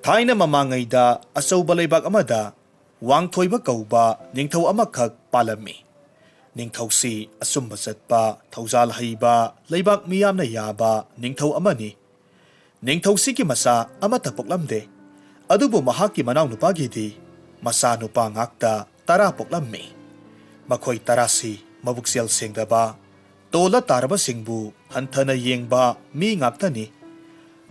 ꯊꯥꯏꯅ ꯃꯃꯥꯡꯉꯩꯗ ꯑꯆꯧꯕ ꯂꯩꯕꯥꯛ ꯑꯃꯗ ꯋꯥꯡꯊꯣꯏꯕ ꯀꯧꯕ ꯅꯤꯡꯊꯧ ꯑꯃꯈꯛ ꯄꯥꯜꯂꯝꯃꯤ꯫ ꯅꯤꯡꯊꯧꯁꯤ ꯑꯆꯨꯝꯕ ꯆꯠꯄ, ꯊꯧꯖꯥꯜ ꯍꯩꯕ, ꯂꯩꯕꯥꯛ ꯃꯤꯌꯥꯝꯅ ꯌꯥꯕ ꯅꯤꯡꯊꯧ ꯑꯃꯅꯤ꯫ ꯅꯤꯡꯊꯧꯁꯤꯒꯤ ꯃꯆꯥ ꯑꯃꯠꯇ ꯄꯣꯛꯂꯝꯗꯦ꯫ ꯑꯗꯨꯕꯨ ꯃꯍꯥꯛꯀꯤ ꯃꯅꯥꯎꯅꯨꯄꯥꯒꯤꯗꯤ ꯃꯆꯥꯅꯨꯄꯥ ꯉꯥꯛꯇ 10 ꯄꯣꯛꯂꯝꯃꯤ꯫ ꯃꯈꯣꯏ 10ꯁꯤ ꯃꯕꯨꯛꯆꯦꯜ ꯁꯦꯡꯗꯕ, ꯇꯣꯜꯂ ꯇꯥꯔꯕꯁꯤꯡꯕꯨ ꯍꯟꯊꯅ ꯌꯦꯡꯕ ꯃꯤ ꯉꯥꯛꯇꯅꯤ꯫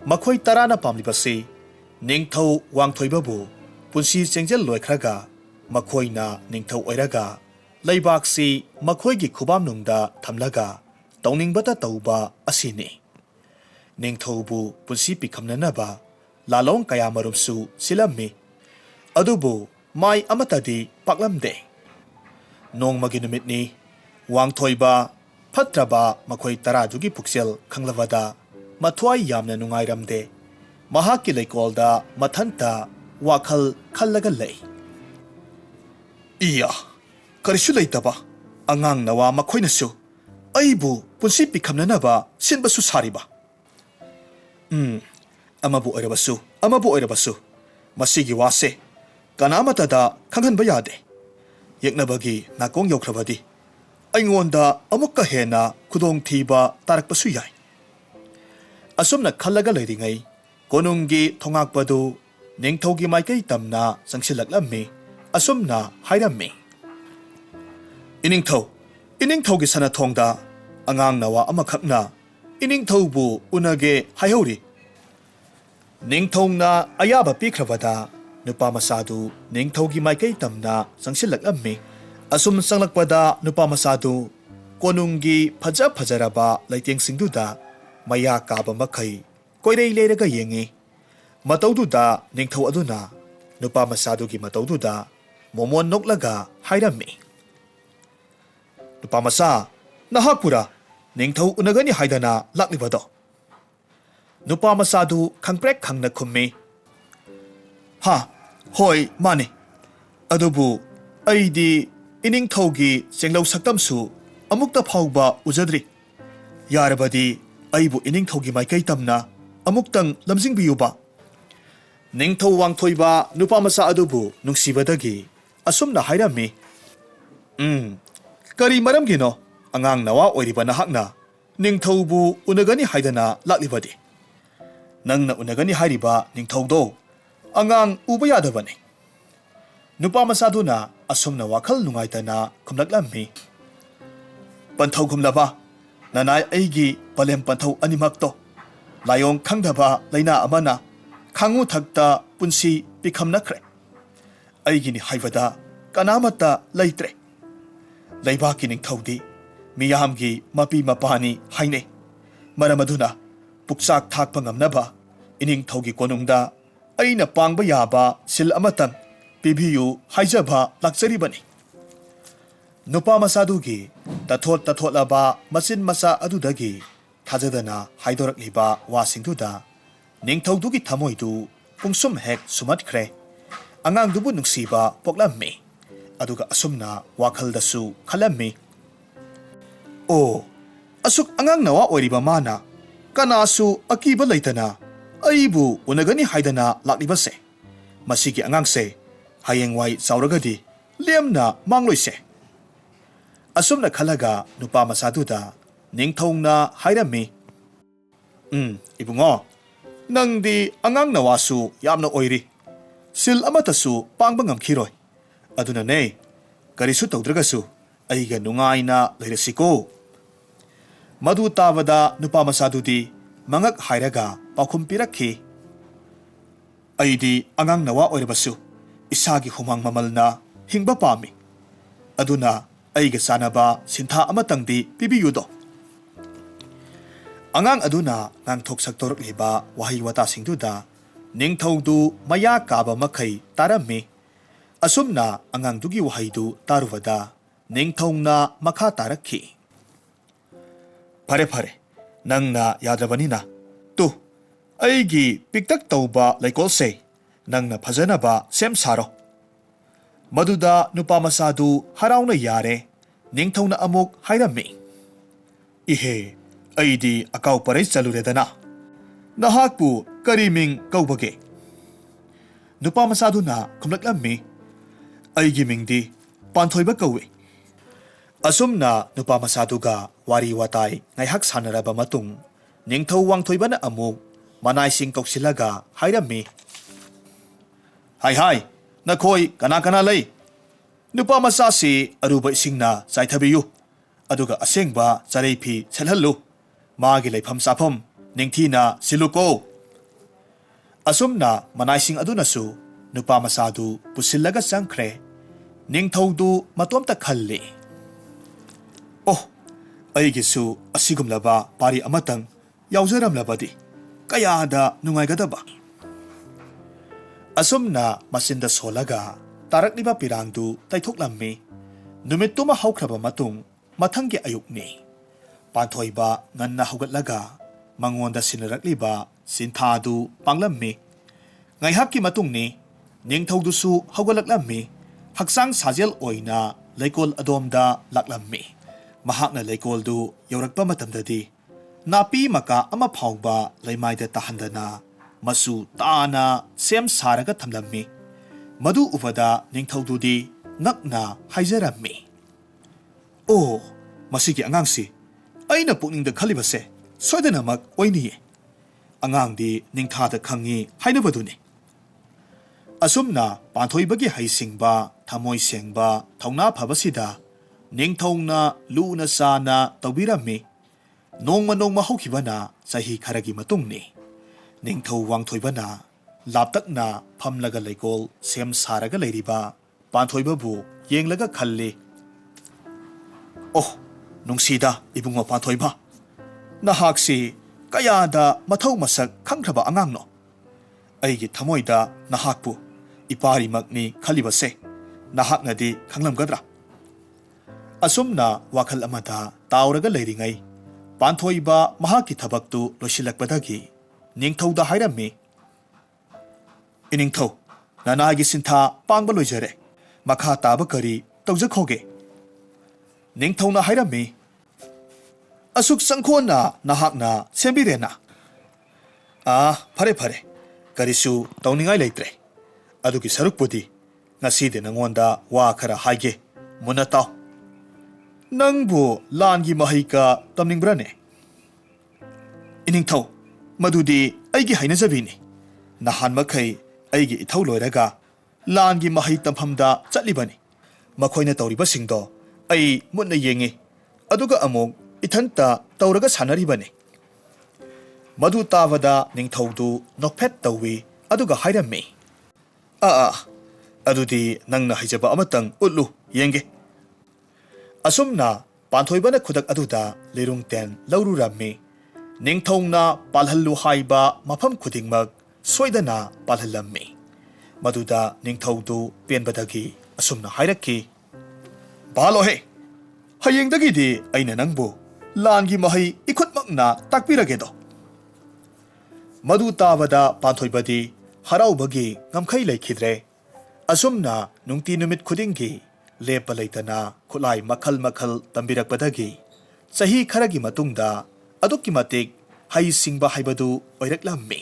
ꯃꯈꯣꯏ 10ꯅ ꯄꯥꯝꯂꯤꯕꯁꯤ ꯅꯤꯡꯊꯧ ꯋꯥꯡꯊꯣꯏꯕꯕꯨ ꯄꯨꯟꯁꯤ ꯆꯦꯡꯖꯦꯜ ꯂꯣꯏꯈ꯭ꯔꯒ ꯃꯈꯣꯏꯅ ꯅꯤꯡꯊꯧ ꯑꯣꯏꯔꯒ ꯂꯩꯕꯥꯛꯁꯤ ꯃꯈꯣꯏꯒꯤ ꯈꯨꯕꯥꯝꯅꯨꯡꯗ ꯊꯝꯂꯒ ꯇꯧꯅꯤꯡꯕꯇ ꯇꯧꯕ ꯑꯁꯤꯅꯤ꯫ ꯅꯤꯡꯊꯧꯕꯨ ꯄꯨꯟꯁꯤ ꯄꯤꯈꯝꯅꯅꯕ ꯂꯥꯂꯣꯡ ꯀꯌꯥꯃꯔꯨꯝꯁꯨ ꯁꯤꯜꯂꯝꯃꯤ꯫ ꯑꯗꯨꯕꯨ ꯃꯥꯏ ꯑꯃꯠꯇꯗꯤ ꯄꯥꯛꯂꯝꯗꯦ꯫ ꯅꯣꯡꯃꯒꯤ ꯅꯨꯃꯤꯠꯅꯤ꯫ ꯋꯥꯡꯊꯣꯏꯕ ꯐꯠꯇ꯭ꯔꯕ ꯃꯈꯣꯏ 10ꯗꯨꯒꯤ ꯄꯨꯛꯆꯦꯜ ꯈꯪꯂꯕꯗ ꯃꯊ꯭ꯋꯥꯏ ꯌꯥꯝꯅ ꯅꯨꯡꯉꯥꯏꯔꯝꯗꯦ꯫ ꯃꯍꯥꯛꯀꯤ ꯂꯩꯀꯣꯜꯗ ꯃꯊꯟꯇ ꯋꯥꯈꯜ ꯈꯜꯂꯒ ꯂꯩ꯫ ꯏꯌꯥ! ꯀꯔꯤꯁꯨ ꯂꯩꯇꯕ ꯑꯉꯥꯡ ꯅꯋꯥ ꯃꯈꯣꯏꯅꯁꯨ ꯑꯩꯕꯨ ꯄꯨꯟꯁꯤ ꯄꯤꯈꯝꯅꯅꯕ ꯁꯤꯟꯕꯁꯨ ꯁꯥꯔꯤꯕ꯫ ꯑꯃꯕꯨ ꯑꯣꯏꯔꯕꯁꯨ ꯃꯁꯤꯒꯤ ꯋꯥꯁꯦ ꯀꯅꯥꯃꯠꯇꯗ ꯈꯪꯍꯟꯕ ꯌꯥꯗꯦ꯫ ꯌꯦꯛꯅꯕꯒꯤ ꯅꯥꯀꯣꯡ ꯌꯧꯈ꯭ꯔꯕꯗꯤ ꯑꯩꯉꯣꯟꯗ ꯑꯃꯨꯛꯀ ꯍꯦꯟꯅ ꯈꯨꯗꯣꯡꯊꯤꯕ ꯇꯥꯔꯛꯄꯁꯨ ꯌꯥꯏ꯫ ꯑꯁꯨꯝꯅ ꯈꯜꯂꯒ ꯂꯩꯔꯤꯉꯩ ꯀꯣꯅꯨꯡꯒꯤ ꯊꯣꯉꯥꯛꯄꯗꯨ ꯅꯤꯡꯊꯧꯒꯤ ꯃꯥꯏꯀꯩ ꯇꯝꯅ ꯆꯪꯁꯤꯜꯂꯛꯂꯝꯃꯤ꯫ ꯑꯁꯨꯝꯅ ꯍꯥꯏꯔꯝꯃꯤ: ꯏꯅꯤꯡꯊꯧꯒꯤ ꯁꯅꯊꯣꯡꯗ ꯑꯉꯥꯡ ꯅꯋꯥ ꯑꯃꯈꯛꯅ ꯏꯅꯤꯡꯊꯧꯕꯨ ꯎꯅꯒꯦ ꯍꯥꯏꯍꯧꯔꯤ꯫ ꯅꯤꯡꯊꯧꯅ ꯑꯌꯥꯕ ꯄꯤꯈ꯭ꯔꯕꯗ ꯅꯨꯄꯥ ꯃꯆꯥꯗꯨ ꯅꯤꯡꯊꯧꯒꯤ ꯃꯥꯏꯀꯩ ꯇꯝꯅ ꯆꯪꯁꯤꯜꯂꯛꯂꯝꯃꯤ꯫ ꯑꯁꯨꯝ ꯆꯪꯂꯛꯄꯗ ꯅꯨꯄꯥ ꯃꯆꯥꯗꯨ ꯀꯣꯅꯨꯡꯒꯤ ꯐꯖꯔꯕ ꯂꯩꯇꯦꯡꯁꯤꯡꯗꯨꯗ ꯃꯌꯥ ꯀꯥꯕ ꯃꯈꯩ ꯀꯣꯏꯔꯩ ꯂꯩꯔꯒ ꯌꯦꯡꯉꯤ꯫ ꯃꯇꯧꯗꯨꯗ ꯅꯤꯡꯊꯧ ꯑꯗꯨꯅ ꯅꯨꯄꯥ ꯃꯆꯥꯗꯨꯒꯤ ꯃꯇꯧꯗꯨꯗ ꯃꯣꯃꯣꯟ ꯅꯣꯛꯂꯒ ꯍꯥꯏꯔꯝꯃꯤ: ꯅꯨꯄꯥ ꯃꯆꯥ, ꯅꯍꯥꯛꯄꯨꯔꯥ ꯅꯤꯡꯊꯧ ꯎꯅꯒꯅꯤ ꯍꯥꯏꯗꯅ ꯂꯥꯛꯂꯤꯕꯗꯣ? ꯅꯨꯄꯥ ꯃꯆꯥꯗꯨ ꯈꯪꯄ꯭ꯔꯦꯛ ꯈꯪꯅ ꯈꯨꯝꯃꯤ: ꯍꯣꯏ ꯃꯥꯅꯤ꯫ ꯑꯗꯨꯕꯨ ꯑꯩꯗꯤ ꯏꯅꯤꯡꯊꯧꯒꯤ ꯆꯦꯡꯂꯧ ꯁꯛꯇꯝꯁꯨ ꯑꯃꯨꯛꯇ ꯐꯥꯎꯕ ꯎꯖꯗ꯭ꯔꯤ꯫ ꯌꯥꯔꯕꯗꯤ ꯑꯩꯕꯨ ꯏꯅꯤꯡꯊꯧꯒꯤ ꯃꯥꯏꯀꯩ ꯇꯝꯅ ꯑꯃꯨꯛꯇꯪ ꯂꯝꯖꯤꯡꯕꯤꯌꯨꯕ꯫ ꯅꯤꯡꯊꯧ ꯋꯥꯡꯊꯣꯏꯕ ꯅꯨꯄꯥ ꯃꯆꯥ ꯑꯗꯨꯕꯨ ꯅꯨꯡꯁꯤꯕꯗꯒꯤ ꯑꯁꯨꯝꯅ ꯍꯥꯏꯔꯝꯃꯤ: ꯀꯔꯤ ꯃꯔꯝꯒꯤꯅꯣ ꯑꯉꯥꯡ ꯅꯋꯥ ꯑꯣꯏꯔꯤꯕ ꯅꯍꯥꯛꯅ ꯅꯤꯡꯊꯧꯕꯨ ꯎꯅꯒꯅꯤ ꯍꯥꯏꯗꯅ ꯂꯥꯛꯂꯤꯕꯗꯤ? ꯅꯪꯅ ꯎꯅꯒꯅꯤ ꯍꯥꯏꯔꯤꯕ ꯅꯤꯡꯊꯧꯗꯣ ꯑꯉꯥꯡ ꯎꯕ ꯌꯥꯗꯕꯅꯤ꯫ ꯅꯨꯄꯥ ꯃꯆꯥꯗꯨꯅ ꯑꯁꯨꯝꯅ ꯋꯥꯈꯜ ꯅꯨꯡꯉꯥꯏꯇꯅ ꯈꯨꯝꯂꯛꯂꯝꯃꯤ: ꯄꯟꯊꯧꯒꯨꯝꯂꯕ ꯅꯅꯥꯏ ꯑꯩꯒꯤ ꯄꯂꯦꯝ ꯄꯟꯊꯧ ꯑꯅꯤꯃꯛꯇꯣ ꯂꯥꯏꯑꯣꯡ ꯈꯪꯗꯕ ꯂꯩꯅꯥ ꯑꯃꯅ ꯈꯥꯡꯉꯨꯊꯛꯇ ꯄꯨꯟꯁꯤ ꯄꯤꯈꯝꯅꯈ꯭ꯔꯦ꯫ ꯑꯩꯒꯤꯅꯤ ꯍꯥꯏꯕꯗ ꯀꯅꯥꯃꯠꯇ ꯂꯩꯇ꯭ꯔꯦ꯫ ꯂꯩꯕꯥꯛꯀꯤ ꯅꯤꯡꯊꯧꯗꯤ ꯃꯤꯌꯥꯝꯒꯤ ꯃꯄꯤ ꯃꯄꯥꯅꯤ ꯍꯥꯏꯅꯩ꯫ ꯃꯔꯝ ꯑꯗꯨꯅ ꯄꯨꯛꯆꯥꯛ ꯊꯥꯛꯄ ꯉꯝꯅꯕ ꯏꯅꯤꯡꯊꯧꯒꯤ ꯀꯣꯅꯨꯡꯗ ꯑꯩꯅ ꯄꯥꯡꯕ ꯌꯥꯕ ꯁꯤꯜ ꯑꯃꯇꯪ ꯄꯤꯕꯤꯌꯨ ꯍꯥꯏꯖꯕ ꯂꯥꯛꯆꯔꯤꯕꯅꯤ꯫ ꯅꯨꯄꯥ ꯃꯆꯥꯗꯨꯒꯤ ꯇꯊꯣꯠꯂꯕ ꯃꯆꯤꯟ ꯃꯆꯥ ꯑꯗꯨꯗꯒꯤ ꯊꯥꯖꯗꯅ ꯍꯥꯏꯗꯣꯔꯛꯂꯤꯕ ꯋꯥꯁꯤꯡꯗꯨꯗ ꯅꯤꯡꯊꯧꯗꯨꯒꯤ ꯊꯃꯣꯏꯗꯨ ꯄꯨꯡꯁꯨꯝ ꯍꯦꯛ ꯁꯨꯝꯍꯠꯈ꯭ꯔꯦ꯫ ꯑꯉꯥꯡꯗꯨꯕꯨ ꯅꯨꯡꯁꯤꯕ ꯄꯣꯛꯂꯝꯃꯤ꯫ ꯑꯗꯨꯒ ꯑꯁꯨꯝꯅ ꯋꯥꯈꯜꯗꯁꯨ ꯈꯜꯂꯝꯃꯤ: ꯑꯣ, ꯑꯁꯨꯛ ꯑꯉꯥꯡ ꯅꯋꯥ ꯑꯣꯏꯔꯤꯕ ꯃꯥꯅ ꯀꯅꯥꯁꯨ ꯑꯀꯤꯕ ꯂꯩꯇꯅ ꯑꯩꯕꯨ ꯎꯅꯒꯅꯤ ꯍꯥꯏꯗꯅ ꯂꯥꯛꯂꯤꯕꯁꯦ, ꯃꯁꯤꯒꯤ ꯑꯉꯥꯡꯁꯦ ꯍꯌꯦꯡꯋꯥꯏ ꯆꯥꯎꯔꯒꯗꯤ ꯂꯦꯝꯅ ꯃꯥꯡꯂꯣꯏꯁꯦ꯫ ꯑꯁꯨꯝꯅ ꯈꯜꯂꯒ ꯅꯨꯄꯥ ꯃꯆꯥꯗꯨꯗ ꯅꯤꯡꯊꯧꯅ ꯍꯥꯏꯔꯝꯃꯤ: ꯏꯕꯨꯡꯉꯣ, ꯅꯪꯗꯤ ꯑꯉꯥꯡ ꯅꯋꯥꯁꯨ ꯌꯥꯝꯅ ꯑꯣꯏꯔꯤ꯫ ꯁꯤꯜ ꯑꯃꯠꯇꯁꯨ ꯄꯥꯡꯕ ꯉꯝꯈꯤꯔꯣꯏ꯫ ꯑꯗꯨꯅꯅꯦ, ꯀꯔꯤꯁꯨ ꯇꯧꯗ꯭ꯔꯒꯁꯨ ꯑꯩꯒ ꯅꯨꯡꯉꯥꯏꯅ ꯂꯩꯔꯁꯤꯀꯣ꯫ ꯃꯗꯨ ꯇꯥꯕꯗ ꯅꯨꯄꯥ ꯃꯆꯥꯗꯨꯗꯤ ꯃꯉꯛ ꯍꯥꯏꯔꯒ ꯄꯥꯎꯈꯨꯝ ꯄꯤꯔꯛꯈꯤ: ꯑꯩꯗꯤ ꯑꯉꯥꯡ ꯅꯋꯥ ꯑꯣꯏꯔꯕꯁꯨ ꯏꯁꯥꯒꯤ ꯍꯨꯃꯥꯡ ꯃꯃꯜꯅ ꯍꯤꯡꯕ ꯄꯥꯝꯃꯤ꯫ ꯑꯗꯨꯅ ꯑꯩꯒ ꯆꯥꯟꯅꯕ ꯁꯤꯟꯊꯥ ꯑꯃꯇꯪꯗꯤ ꯄꯤꯕꯤꯌꯨꯗꯣ꯫ ꯑꯉꯥꯡ ꯑꯗꯨꯅ ꯉꯥꯡꯊꯣꯛ ꯁꯛꯇꯣꯔꯛꯂꯤꯕ ꯋꯥꯍꯩ ꯋꯥꯇꯥꯁꯤꯡꯗꯨꯗ ꯅꯤꯡꯊꯧꯗꯨ ꯃꯌꯥ ꯀꯥꯕ ꯃꯈꯩ ꯇꯥꯔꯝꯃꯤ꯫ ꯑꯁꯨꯝꯅ ꯑꯉꯥꯡꯗꯨꯒꯤ ꯋꯥꯍꯩꯗꯨ ꯇꯥꯔꯨꯕꯗ ꯅꯤꯡꯊꯧꯅ ꯃꯈꯥ ꯇꯥꯔꯛꯈꯤ: ꯐꯔꯦ, ꯅꯪꯅ ꯌꯥꯗ꯭ꯔꯕꯅꯤꯅ ꯑꯩꯒꯤ ꯄꯤꯛꯇꯛ ꯇꯧꯕ ꯂꯩꯀꯣꯜꯁꯦ ꯅꯪꯅ ꯐꯖꯅꯕ ꯁꯦꯝ ꯁꯥꯔꯣ꯫ ꯃꯗꯨꯗ ꯅꯨꯄꯥ ꯃꯆꯥꯗꯨ ꯍꯔꯥꯎꯅ ꯌꯥꯔꯦ꯫ ꯅꯤꯡꯊꯧꯅ ꯑꯃꯨꯛ ꯍꯥꯏꯔꯝꯃꯤ: ꯏꯍꯦ, ꯑꯩꯗꯤ ꯑꯀꯥꯎ ꯄꯔꯩ ꯆꯜꯂꯨꯔꯦꯗꯅ꯫ ꯅꯍꯥꯛꯄꯨ ꯀꯔꯤ ꯃꯤꯡ ꯀꯧꯕꯒꯦ? नुपा मसादुना खुमलक्लम्मी अईगी मिंगदी पांथोइबा कौवे असुमना नुपा मसादुगा वारी वाताई ngaihak sanaraba matung ningthau wangthoibana amuk manaising koksilaga hairami hai hai nakhoi kana kana lei nupa masa si aruba isingna saithabiyu aduga asengba chareipi selhallu magi leifam safam ningthina siluko asumna manaising adunasu nupa masadu pusillaga sangkhre ningthaudu matomta khalli oh aigisu asigumlaba pari amatang yaujaramlabadi kayada nungaigadaba asumna masinda solaga tarakliba pirangdu taithoklammi numittuma haukraba matung mathangi ayukni panthoiba nganna hogatlaga mangonda sinarakliba sinthadu panglammi ngaihakki matungni ningthaudusu hogalaklammi haksang sajel oina leikol adomda laklammi mahakna leikoldu yaurakpa matamdadi napi maka ama phauba leimaida tahandana masu taana sem saraga thamlammi madu ubada ningthaududi ngakna haijarammi oh masigi angangsi aina pukningda khalibase soidanamak oiniye angangdi ningthada khangi hainabaduni asumna panthoibagi haisingba thamoi sengba thauna phabasida ningthongna luna sana tawbirammi nongma nongma hokhibana sahi kharagi matungni ningthau wangthoibana laptakna phamlaga leikol sem saraga leiriba panthoibabu yenglaga khalli oh nungsida ibungo panthoiba nahaksi kayada mathau masak khangkraba angangno aigi thamoida nahakpu ipari makni khalibase nahaknadi khanglamgadra asumna wakhal amada tauraga leiringai panthoiba mahaki thabaktu losilakpadagi ningthauda hairammi iningthau nanagi sintha pangba loijare makha taba kari tawjakhoge ningthauna hairammi asuk sangkhona nahakna sembirena phare phare karisu tawningai leitre adugi sarukpudi ngaside nangonda wa khara haige munataw nangbu langi mahika tamningbrane iningthau madudi aigi hainajabini nahan makhai aigi ithau loiraga langi mahai tamhamda chatlibani makhoina tawriba singdo ai munna yengi aduga amok ithanta tawraga sanaribani madu tawada ningthaudu nokphet tawi aduga hairammi adudi nangna haijaba amatang utlu yenge asumna panthoibana khudak aduda lerung ten lauru rammi ningthongna palhallu haiba mafam khudingmak soidana palhallammi maduda ningthaudu penbadagi asumna hairakki balohe hayengdagi di aina nangbu langi mahai ikhutmakna takpiragedo madu tawada panthoibadi haraubagi ngamkhai leikhidre asumna nungti numit khudingi lepa leitana khulai makhal makhal tambirakpadagi sahi kharagi matungda adukki matik hai singba haibadu oiraklammi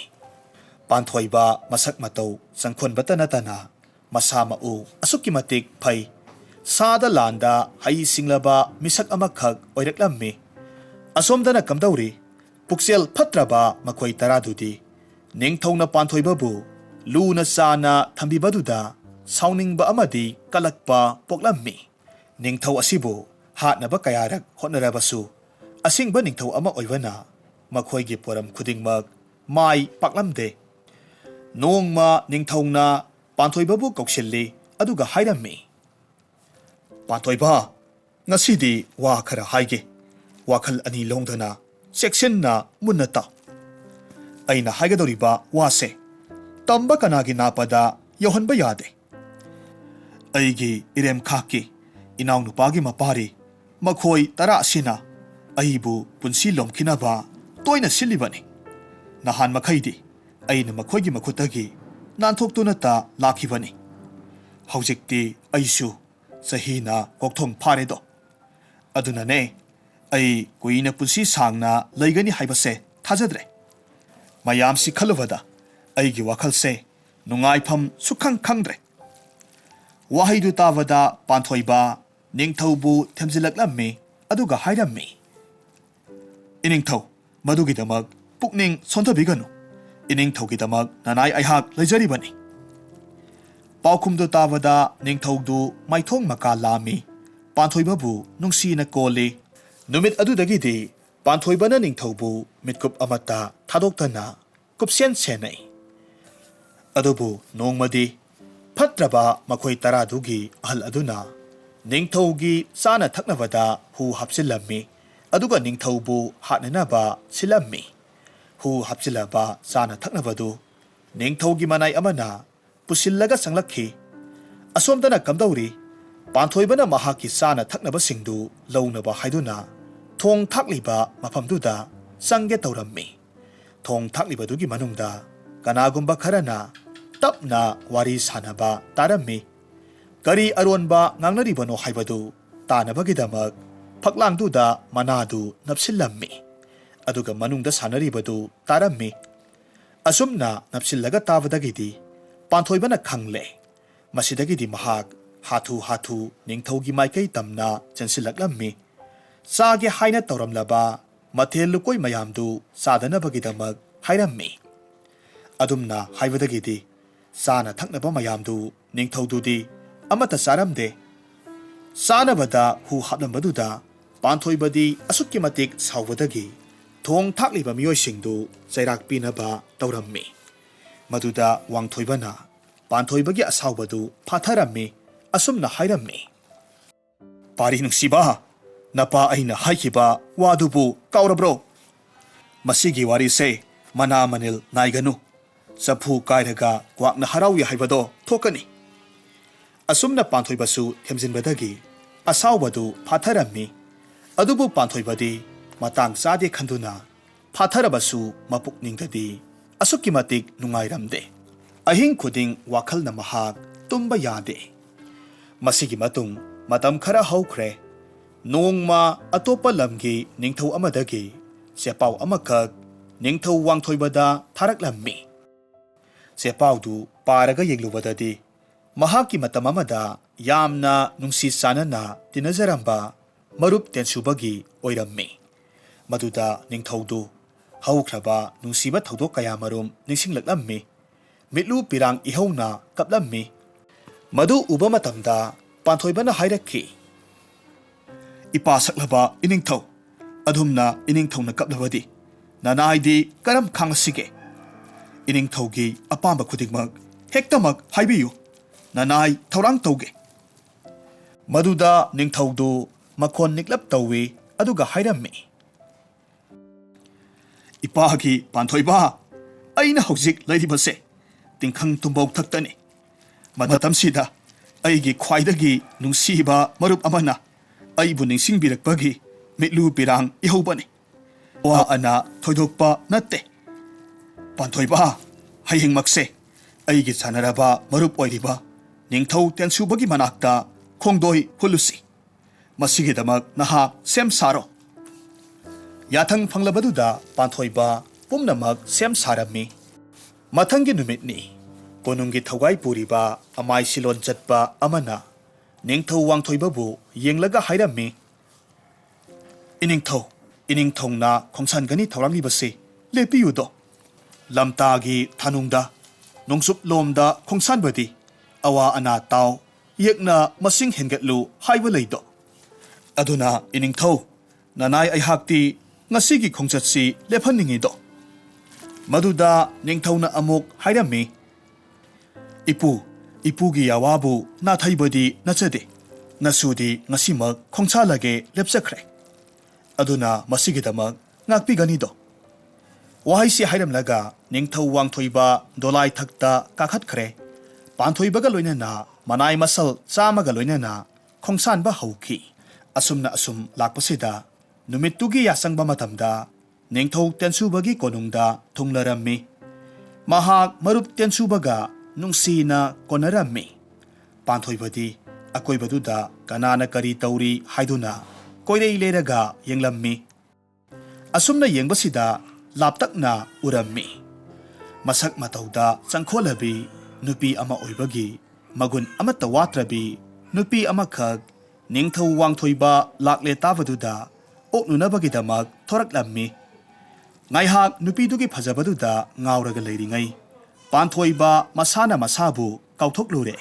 panthoiba masak matau sangkhon batana tana masama u asukki matik phai sada landa hai singlaba misak amakhak oiraklammi asomdana kamdauri puksel phatraba makhoi taradudi ningthongna panthoibabu luna sana thambibaduda sauningba amadi kalakpa poklammi ningthau asibu hatnaba kayarak hotnarabasu asingba ningthau ama oibana makhoigi poram khudingmak mai paklamde nongma ningthauna panthoibabu koksilli aduga hairammi panthoiba ngasidi wa khara haige wakhal ani longdana sectionna munnata aina haigadoriba wase tamba kanagi napada yohanba yade aigi irem khaki inaw nupagi mapari makhoi tara sina aibu punsi lomkinaba toina silibani nahan makhaidi aina makhoigi makhutagi nanthok ta lakhibani haujikti aisu sahina kokthong pharedo aduna ne ai kuina punsi sangna laigani haibase thajadre mayam si khalwada aigi wakhalse ꯅꯨꯡꯉꯥꯏꯐꯝ ꯁꯨꯛꯈꯪ ꯈꯪꯗ꯭ꯔꯦ꯫ ꯋꯥꯍꯩꯗꯨ ꯇꯥꯕꯗ ꯄꯥꯟꯊꯣꯏꯕ ꯅꯤꯡꯊꯧꯕꯨ ꯊꯦꯝꯖꯤꯜꯂꯛꯂꯝꯃꯤ ꯑꯗꯨꯒ ꯍꯥꯏꯔꯝꯃꯤ, ꯏꯅꯤꯡꯊꯧ, ꯃꯗꯨꯒꯤꯗꯃꯛ ꯄꯨꯛꯅꯤꯡ ꯁꯣꯟꯊꯕꯤꯒꯅꯨ꯫ ꯏꯅꯤꯡꯊꯧꯒꯤꯗꯃꯛ ꯅꯅꯥꯏ ꯑꯩꯍꯥꯛ ꯂꯩꯖꯔꯤꯕꯅꯤ꯫ ꯄꯥꯎꯈꯨꯝꯗꯨ ꯇꯥꯕꯗ ꯅꯤꯡꯊꯧꯗꯨ ꯃꯥꯏꯊꯣꯡ ꯃꯀꯥ ꯂꯥꯝꯃꯤ, ꯄꯥꯟꯊꯣꯏꯕꯕꯨ ꯅꯨꯡꯁꯤꯅ ꯀꯣꯜꯂꯤ꯫ ꯅꯨꯃꯤꯠ ꯑꯗꯨꯗꯒꯤꯗꯤ ꯄꯥꯟꯊꯣꯏꯕꯅ ꯅꯤꯡꯊꯧꯕꯨ ꯃꯤꯠꯀꯨꯞ ꯑꯃꯠꯇ ꯊꯥꯗꯣꯛꯇꯅ ꯀꯨꯞꯁꯦꯟ ꯁꯦꯟꯅꯩ꯫ ꯑꯗꯨꯕꯨ ꯅꯣꯡꯃꯗꯤ ꯐꯠꯇ꯭ꯔꯕ ꯃꯈꯣꯏ ꯇꯔꯥꯗꯨꯒꯤ ꯑꯍꯜ ꯑꯗꯨꯅ ꯅꯤꯡꯊꯧꯒꯤ ꯆꯥꯅ ꯊꯛꯅꯕꯗ ꯍꯨ ꯍꯥꯞꯆꯤꯜꯂꯝꯃꯤ ꯑꯗꯨꯒ ꯅꯤꯡꯊꯧꯕꯨ ꯍꯥꯠꯅꯅꯕ ꯁꯤꯜꯂꯝꯃꯤ꯫ ꯍꯨ ꯍꯥꯞꯆꯤꯜꯂꯕ ꯆꯥꯅ ꯊꯛꯅꯕꯗꯨ ꯅꯤꯡꯊꯧꯒꯤ ꯃꯅꯥꯏ ꯑꯃꯅ ꯄꯨꯁꯤꯜꯂꯒ ꯆꯪꯂꯛꯈꯤ꯫ ꯑꯁꯣꯝꯗꯅ ꯀꯝꯗꯧꯔꯤ? ꯄꯥꯟꯊꯣꯏꯕꯅ ꯃꯍꯥꯛꯀꯤ ꯆꯥꯅ ꯊꯛꯅꯕꯁꯤꯡꯗꯨ ꯂꯧꯅꯕ ꯍꯥꯏꯗꯨꯅ ꯊꯣꯡ ꯊꯥꯛꯂꯤꯕ ꯃꯐꯝꯗꯨꯗ ꯆꯪꯒꯦ ꯇꯧꯔꯝꯃꯤ꯫ ꯊꯣꯡ ꯊꯥꯛꯂꯤꯕꯗꯨꯒꯤ ꯃꯅꯨꯡꯗ ꯀꯅꯥꯒꯨꯝꯕ ꯈꯔꯅ ꯇꯞꯅ ꯋꯥꯔꯤ ꯁꯥꯟꯅꯕ ꯇꯥꯔꯝꯃꯤ꯫ ꯀꯔꯤ ꯑꯔꯣꯟꯕ ꯉꯥꯡꯅꯔꯤꯕꯅꯣ ꯍꯥꯏꯕꯗꯨ ꯇꯥꯅꯕꯒꯤꯗꯃꯛ ꯐꯛꯂꯥꯡꯗꯨꯗ ꯃꯅꯥꯗꯨ ꯅꯞꯁꯤꯜꯂꯝꯃꯤ ꯑꯗꯨꯒ ꯃꯅꯨꯡꯗ ꯁꯥꯟꯅꯔꯤꯕꯗꯨ ꯇꯥꯔꯝꯃꯤ꯫ ꯑꯁꯨꯝꯅ ꯅꯞꯁꯤꯜꯂꯒ ꯇꯥꯕꯗꯒꯤꯗꯤ ꯄꯥꯟꯊꯣꯏꯕꯅ ꯈꯪꯂꯦ꯫ ꯃꯁꯤꯗꯒꯤꯗꯤ ꯃꯍꯥꯛ ꯍꯥꯊꯨ ꯍꯥꯊꯨ ꯅꯤꯡꯊꯧꯒꯤ ꯃꯥꯏꯀꯩ ꯇꯝꯅ ꯆꯦꯟꯁꯤꯜꯂꯛꯂꯝꯃꯤ꯫ ꯆꯥꯒꯦ ꯍꯥꯏꯅ ꯇꯧꯔꯝꯂꯕ ꯃꯊꯦꯜ ꯂꯨꯀꯣꯏ ꯃꯌꯥꯝꯗꯨ ꯆꯥꯗꯅꯕꯒꯤꯗꯃꯛ ꯍꯥꯏꯔꯝꯃꯤ꯫ ꯑꯗꯨꯝꯅ ꯍꯥꯏꯕꯗꯒꯤꯗꯤ ꯆꯥꯅ ꯊꯛꯅꯕ ꯃꯌꯥꯝꯗꯨ ꯅꯤꯡꯊꯧꯗꯨꯗꯤ ꯑꯃꯠꯇ ꯆꯥꯔꯝꯗꯦ꯫ ꯆꯥꯅꯕꯗ ꯍꯨ ꯍꯥꯞꯂꯝꯕꯗꯨꯗ ꯄꯥꯟꯊꯣꯏꯕꯗꯤ ꯑꯁꯨꯛꯀꯤ ꯃꯇꯤꯛ ꯁꯥꯎꯕꯗꯒꯤ ꯊꯣꯡ ꯊꯥꯛꯂꯤꯕ ꯃꯤꯑꯣꯏꯁꯤꯡꯗꯨ ꯆꯩꯔꯥꯛ ꯄꯤꯅꯕ ꯇꯧꯔꯝꯃꯤ꯫ ꯃꯗꯨꯗ ꯋꯥꯡꯊꯣꯏꯕꯅ ꯄꯥꯟꯊꯣꯏꯕꯒꯤ ꯑꯁꯥꯎꯕꯗꯨ ꯐꯥꯊꯔꯝꯃꯤ꯫ ꯑꯁꯨꯝꯅ ꯍꯥꯏꯔꯝꯃꯤ, ꯄꯥꯔꯤ ꯅꯨꯡꯁꯤꯕ, ꯅꯄꯥ ꯑꯩꯅ ꯍꯥꯏꯈꯤꯕ ꯋꯥꯗꯨꯕꯨ ꯀꯥꯎꯔꯕ꯭ꯔꯣ? ꯃꯁꯤꯒꯤ ꯋꯥꯔꯤꯁꯦ ꯃꯅꯥ ꯃꯅꯤꯜ ꯅꯥꯏꯒꯅꯨ꯫ ꯆꯐꯨ ꯀꯥꯏꯔꯒ ꯀ꯭ꯋꯥꯛꯅ ꯍꯔꯥꯎꯏ ꯍꯥꯏꯕꯗꯣ ꯊꯣꯛꯀꯅꯤ꯫ ꯑꯁꯨꯝꯅ ꯄꯥꯟꯊꯣꯏꯕꯁꯨ ꯊꯦꯝꯖꯤꯟꯕꯗꯒꯤ ꯑꯁꯥꯎꯕꯗꯨ ꯐꯥꯊꯔꯝꯃꯤ꯫ ꯑꯗꯨꯕꯨ ꯄꯥꯟꯊꯣꯏꯕꯗꯤ ꯃꯇꯥꯡ ꯆꯥꯗꯦ ꯈꯟꯗꯨꯅ ꯐꯥꯊꯔꯕꯁꯨ ꯃꯄꯨꯛꯅꯤꯡꯗꯗꯤ ꯑꯁꯨꯛꯀꯤ ꯃꯇꯤꯛ ꯅꯨꯡꯉꯥꯏꯔꯝꯗꯦ꯫ ꯑꯍꯤꯡ ꯈꯨꯗꯤꯡ ꯋꯥꯈꯜꯅ ꯃꯍꯥꯛ ꯇꯨꯝꯕ ꯌꯥꯗꯦ꯫ ꯃꯁꯤꯒꯤ ꯃꯇꯨꯡ ꯃꯇꯝ ꯈꯔ ꯍꯧꯈ꯭ꯔꯦ꯫ ꯅꯣꯡꯃ ꯑꯇꯣꯞꯄ ꯂꯝꯒꯤ ꯅꯤꯡꯊꯧ ꯑꯃꯗꯒꯤ ꯆꯦꯄꯥꯎ ꯑꯃꯈꯛ ꯅꯤꯡꯊꯧ ꯋꯥꯡꯊꯣꯏꯕꯗ ꯊꯥꯔꯛꯂꯝꯃꯤ꯫ ꯆꯦꯄꯥꯎꯗꯨ ꯄꯥꯔꯒ ꯌꯦꯡꯂꯨꯕꯗꯗꯤ ꯃꯍꯥꯛꯀꯤ ꯃꯇꯝ ꯑꯃꯗ ꯌꯥꯝꯅ ꯅꯨꯡꯁꯤ ꯆꯥꯟꯅꯅ ꯇꯤꯟꯅꯖꯔꯝꯕ ꯃꯔꯨꯞ ꯇꯦꯟꯁꯨꯕꯒꯤ ꯑꯣꯏꯔꯝꯃꯤ꯫ ꯃꯗꯨꯗ ꯅꯤꯡꯊꯧꯗꯨ ꯍꯧꯈ꯭ꯔꯕ ꯅꯨꯡꯁꯤꯕ ꯊꯧꯗꯣꯛ ꯀꯌꯥꯃꯔꯨꯝ ꯅꯤꯡꯁꯤꯡꯂꯛꯂꯝꯃꯤ꯫ ꯃꯤꯠꯂꯨ ꯄꯤꯔꯥꯡ ꯏꯍꯧꯅ ꯀꯞꯂꯝꯃꯤ꯫ ꯃꯗꯨ ꯎꯕ ꯃꯇꯝꯗ ꯄꯥꯟꯊꯣꯏꯕꯅ ꯍꯥꯏꯔꯛꯈꯤ, ꯏꯄꯥ ꯁꯛꯂꯕ ꯏꯅꯤꯡꯊꯧ, ꯑꯗꯨꯝꯅ ꯏꯅꯤꯡꯊꯧꯅ ꯀꯞꯂꯕꯗꯤ ꯅꯅꯥꯏꯗꯤ ꯀꯔꯝ ꯈꯥꯡꯉꯁꯤꯒꯦ? ꯏꯅꯤꯡꯊꯧꯒꯤ ꯑꯄꯥꯝꯕ ꯈꯨꯗꯤꯡꯃꯛ ꯍꯦꯛꯇꯃꯛ ꯍꯥꯏꯕꯤꯌꯨ, ꯅꯅꯥꯏ ꯊꯧꯔꯥꯡ ꯇꯧꯒꯦ꯫ ꯃꯗꯨꯗ ꯅꯤꯡꯊꯧꯗꯨ ꯃꯈꯣꯟ ꯅꯤꯛꯂꯞ ꯇꯧꯏ ꯑꯗꯨꯒ ꯍꯥꯏꯔꯝꯃꯤ, ꯏꯄꯥꯒꯤ ꯄꯥꯟꯊꯣꯏꯕ, ꯑꯩꯅ ꯍꯧꯖꯤꯛ ꯂꯩꯔꯤꯕꯁꯦ ꯇꯤꯡꯈꯪ ꯇꯨꯝꯕꯧ ꯊꯛꯇꯅꯤ꯫ ꯃꯇꯝꯁꯤꯗ ꯑꯩꯒꯤ ꯈ꯭ꯋꯥꯏꯗꯒꯤ ꯅꯨꯡꯁꯤꯕ ꯃꯔꯨꯞ ꯑꯃꯅ ꯑꯩꯕꯨ ꯅꯤꯡꯁꯤꯡꯕꯤꯔꯛꯄꯒꯤ ꯃꯤꯠꯂꯨ ꯄꯤꯔꯥꯡ ꯏꯍꯧꯕꯅꯤ꯫ ꯋꯥ ꯑꯅꯥ ꯊꯣꯏꯗꯣꯛꯄ ꯅꯠꯇꯦ꯫ ꯄꯥꯟꯊꯣꯏꯕ, ꯍꯌꯦꯡꯃꯛꯁꯦ ꯑꯩꯒꯤ ꯁꯥꯟꯅꯔꯕ ꯃꯔꯨꯞ ꯑꯣꯏꯔꯤꯕ ꯅꯤꯡꯊꯧ ꯇꯦꯟꯁꯨꯕꯒꯤ ꯃꯅꯥꯛꯇ ꯈꯣꯡꯗꯣꯏ ꯍꯨꯜꯂꯨꯁꯤ꯫ ꯃꯁꯤꯒꯤꯗꯃꯛ ꯅꯍꯥꯛ ꯁꯦꯝ ꯁꯥꯔꯣ꯫ ꯌꯥꯊꯪ ꯐꯪꯂꯕꯗꯨꯗ ꯄꯥꯟꯊꯣꯏꯕ ꯄꯨꯝꯅꯃꯛ ꯁꯦꯝ ꯁꯥꯔꯝꯃꯤ꯫ ꯃꯊꯪꯒꯤ ꯅꯨꯃꯤꯠꯅꯤ꯫ ꯀꯣꯅꯨꯡꯒꯤ ꯊꯧꯒꯥꯏ ꯄꯨꯔꯤꯕ ꯑꯃꯥꯏ ꯁꯤꯂꯣꯟ ꯆꯠꯄ ꯑꯃꯅ ꯅꯤꯡꯊꯧ ꯋꯥꯡꯊꯣꯏꯕꯕꯨ ꯌꯦꯡꯂꯒ ꯍꯥꯏꯔꯝꯃꯤ, ꯏꯅꯤꯡꯊꯧ, ꯏꯅꯤꯡꯊꯧꯅ ꯈꯣꯡꯁꯥꯟꯒꯅꯤ ꯊꯧꯔꯥꯡꯂꯤꯕꯁꯤ ꯂꯦꯞꯄꯤꯌꯨꯗꯣ꯫ ꯂꯝꯇꯥꯒꯤ ꯊꯥꯅꯨꯡꯗ ꯅꯣꯡꯆꯨꯞꯂꯣꯝꯗ ꯈꯣꯡꯁꯥꯟꯕꯗꯤ ꯑꯋꯥ ꯑꯅꯥ ꯇꯥꯎ, ꯌꯦꯛꯅ ꯃꯁꯤꯡ ꯍꯦꯟꯒꯠꯂꯨ ꯍꯥꯏꯕ ꯂꯩꯗꯣ꯫ ꯑꯗꯨꯅ ꯏꯅꯤꯡꯊꯧ, ꯅꯅꯥꯏ ꯑꯩꯍꯥꯛꯇꯤ ꯉꯁꯤꯒꯤ ꯈꯣꯡꯆꯠꯁꯤ ꯂꯦꯞꯍꯟꯅꯤꯡꯉꯤꯗꯣ꯫ ꯃꯗꯨꯗ ꯅꯤꯡꯊꯧꯅ ꯑꯃꯨꯛ ꯍꯥꯏꯔꯝꯃꯤ, ꯏꯄꯨꯒꯤ ꯌꯥꯋꯥꯕꯨ ꯅꯥꯊꯩꯕꯗꯤ ꯅꯠꯆꯗꯦ꯫ ꯅꯁꯨꯗꯤ ꯉꯁꯤꯃꯛ ꯈꯣꯡꯁꯥꯜꯂꯒꯦ ꯂꯦꯞꯆꯈ꯭ꯔꯦ꯫ ꯑꯗꯨꯅ ꯃꯁꯤꯒꯤꯗꯃꯛ ꯉꯥꯛꯄꯤꯒꯅꯤꯗꯣ꯫ ꯋꯥꯍꯩꯁꯤ ꯍꯥꯏꯔꯝꯂꯒ ꯅꯤꯡꯊꯧ ꯋꯥꯡꯊꯣꯏꯕ ꯗꯣꯂꯥꯏ ꯊꯛꯇ ꯀꯥꯈꯠꯈ꯭ꯔꯦ꯫ ꯄꯥꯟꯊꯣꯏꯕꯒ ꯂꯣꯏꯅꯅ ꯃꯅꯥꯏ ꯃꯁꯜ 100ꯒ ꯂꯣꯏꯅꯅ ꯈꯣꯡꯁꯥꯟꯕ ꯍꯧꯈꯤ꯫ ꯑꯁꯨꯝꯅ ꯑꯁꯨꯝ ꯂꯥꯛꯄꯁꯤꯗ ꯅꯨꯃꯤꯠꯇꯨꯒꯤ ꯌꯥꯆꯪꯕ ꯃꯇꯝꯗ ꯅꯤꯡꯊꯧ ꯇꯦꯟꯁꯨꯕꯒꯤ ꯀꯣꯅꯨꯡꯗ ꯊꯨꯡꯂꯔꯝꯃꯤ꯫ ꯃꯍꯥꯛ ꯃꯔꯨꯞ ꯇꯦꯟꯁꯨꯕꯒ ꯅꯨꯡꯁꯤꯅ ꯀꯣꯟꯅꯔꯝꯃꯤ꯫ ꯄꯥꯟꯊꯣꯏꯕꯗꯤ ꯑꯀꯣꯏꯕꯗꯨꯗ ꯀꯅꯥꯅ ꯀꯔꯤ ꯇꯧꯔꯤ ꯍꯥꯏꯗꯨꯅ ꯀꯣꯏꯔꯩ ꯂꯩꯔꯒ ꯌꯦꯡꯂꯝꯃꯤ꯫ ꯑꯁꯨꯝꯅ ꯌꯦꯡꯕꯁꯤꯗ ꯂꯥꯞꯇꯛꯅ ꯎꯔꯝꯃꯤ꯫ ꯃꯁꯛ ꯃꯇꯧꯗ ꯆꯪꯈꯣꯜꯂꯕꯤ nupi ama oibagi magun amata watrabi nupi amakak ningthau wangthoiba lakle tabaduda oknunabagidamak thoraklammi ngaihak nupidugi phajabaduda ngauraga leiringai panthoiba masana masabu kauthoklure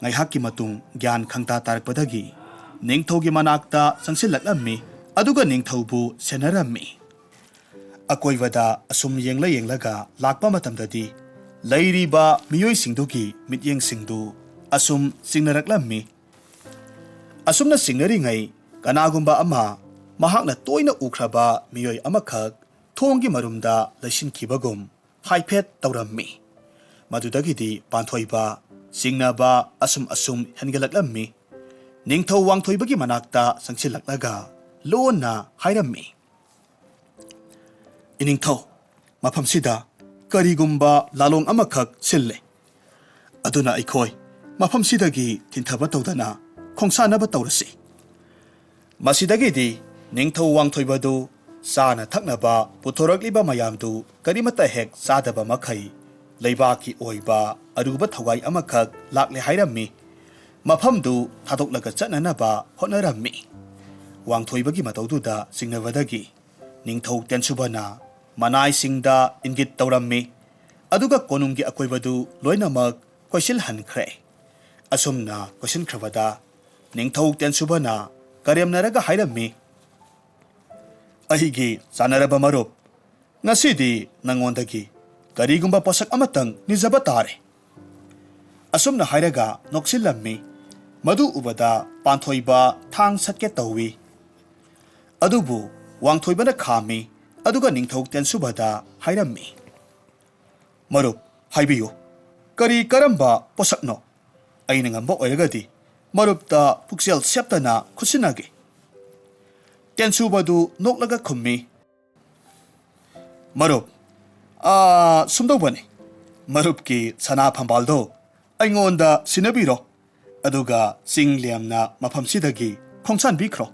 ngaihakki matung gyan khangta tarakpadagi ningthaugi manakta sangsilaklammi aduga ningthaubu senarammi akoivada asum yenglaga lakpa matamdadi leiriba miyoi singdugi mityeng singdu asum singnaraklammi asumna singnari kanagumba ama mahakna toina ukraba miyoi amakhak thonggi marumda laisinkhibagum haiphet taurammi madudagidi panthoiba singnaba asum hengalaklammi ningthau wangthoibagi manakta sangsilaklaga lona hairammi iningthau mafamsida karigumba lalong amakhak sille aduna aikhoi mafamsidagi tinthaba tawdana khongsanaba tawrasi masidagidi ningthau wangthoibadu sana thaknaba puthorakliba mayamdu karimata hek sadaba makhai leibaki oiba aruba thogai amakhak lakle hairammi mafamdu thadoklaga chatnanaba hotnarammi wangthoibagi matawduda singnabadagi ningthau tensubana manai singda ingit tawrammi aduga konunggi akoibadu loinamak koisil hankhre asumna koisin khrabada ningthau tensubana karemnaraga hairammi ahigi sanaraba marup ngasidi nangondagi karigumba posak amatang nizaba tare asumna hairaga noksillammi madu ubada panthoiba thang satke tawi adubu wangthoibana khami aduga ningthau tensubada hairammi marup haibiyo kari karamba posakno aina ngamba oiragadi marupta puksel septana khusinage tensubadu noklaga khummi marup sumdobani marupki sana phambaldo aingonda sinabiro aduga singliamna mafamsidagi khongsan bikro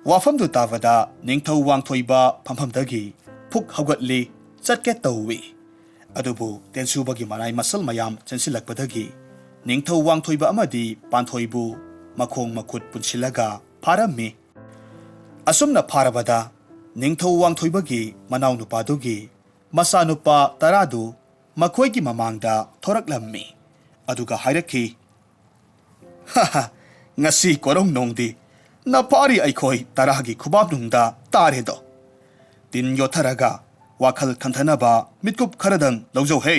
wafamdu tavada ningthau wangthoiba phamhamdagi phuk haugatli chatke tawi adubu tensubagi manai masal mayam chensilakpadagi ningthau wangthoiba amadi panthoibu makhong makhut punsilaga pharammi asumna pharabada ningthau wangthoibagi manau nupadugi masanupa taradu makhoigi mamangda thoraklammi aduga hairakhi haha ngasi korong nongdi na pari aikhoi taragi khubab nungda taredo tin yotharaga wakhal khantanaba mitkup kharadang lawjau he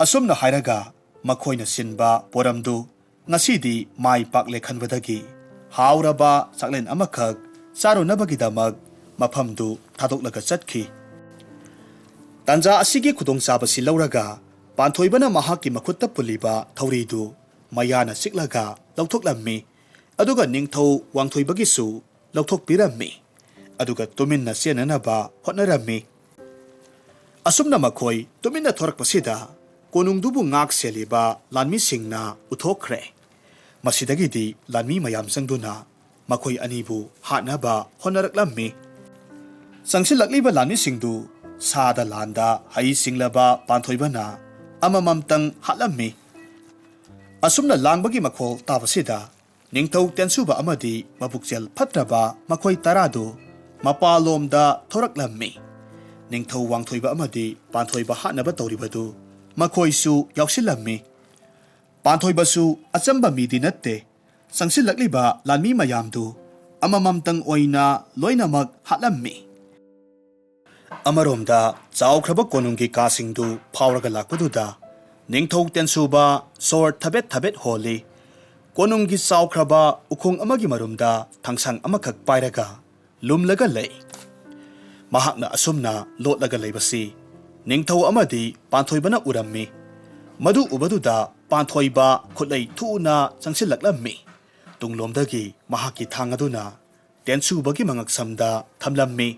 asumna hairaga makhoina sinba poramdu ngasidi mai pakle khanbadagi hauraba saklen amakhak charunabagi mafamdu thadoklaga chatkhi tanja asigi khudong sabasi lauraga panthoibana mahaki makhutta puliba thoridu mayana siklaga lawthoklammi aduga ningthau wangthoibagi su lawthokpirammi aduga tuminna senanaba hotnarammi asumna makhoi tuminna thorakpasida konungdubu ngak seliba lanmi singna uthokre masidagidi lanmi mayam sangduna makhoi anibu hatnaba honaraklammi sangsilakliba lanmi singdu sada landa hai singlaba panthoibana amamamtang hatlammi asumna langbagi makhol tabasida ningthau tensuba amadi mabukjel phatraba makhoi taradu mapalomda thoraklammi ningthau wangthoiba amadi panthoiba hatnaba tawribadu makhoisu yausillammi panthoibasu achamba midi natte sangsilakliba lanmi mayamdu amamamtang oina loinamak hatlammi amaromda chawkhraba konunggi kasingdu phawraga lakpaduda ningthau tensuba sor thabet holi konunggi chawkhraba ukhong amagi marumda thangsang amakhak pairaga lumlaga lei mahakna asumna lotlaga leibasi ningthau amadi panthoibana urammi madu ubaduda panthoiba khutlei thuna changsilaklammi tunglomdagi mahaki thangaduna tensubagi mangaksamda thamlammi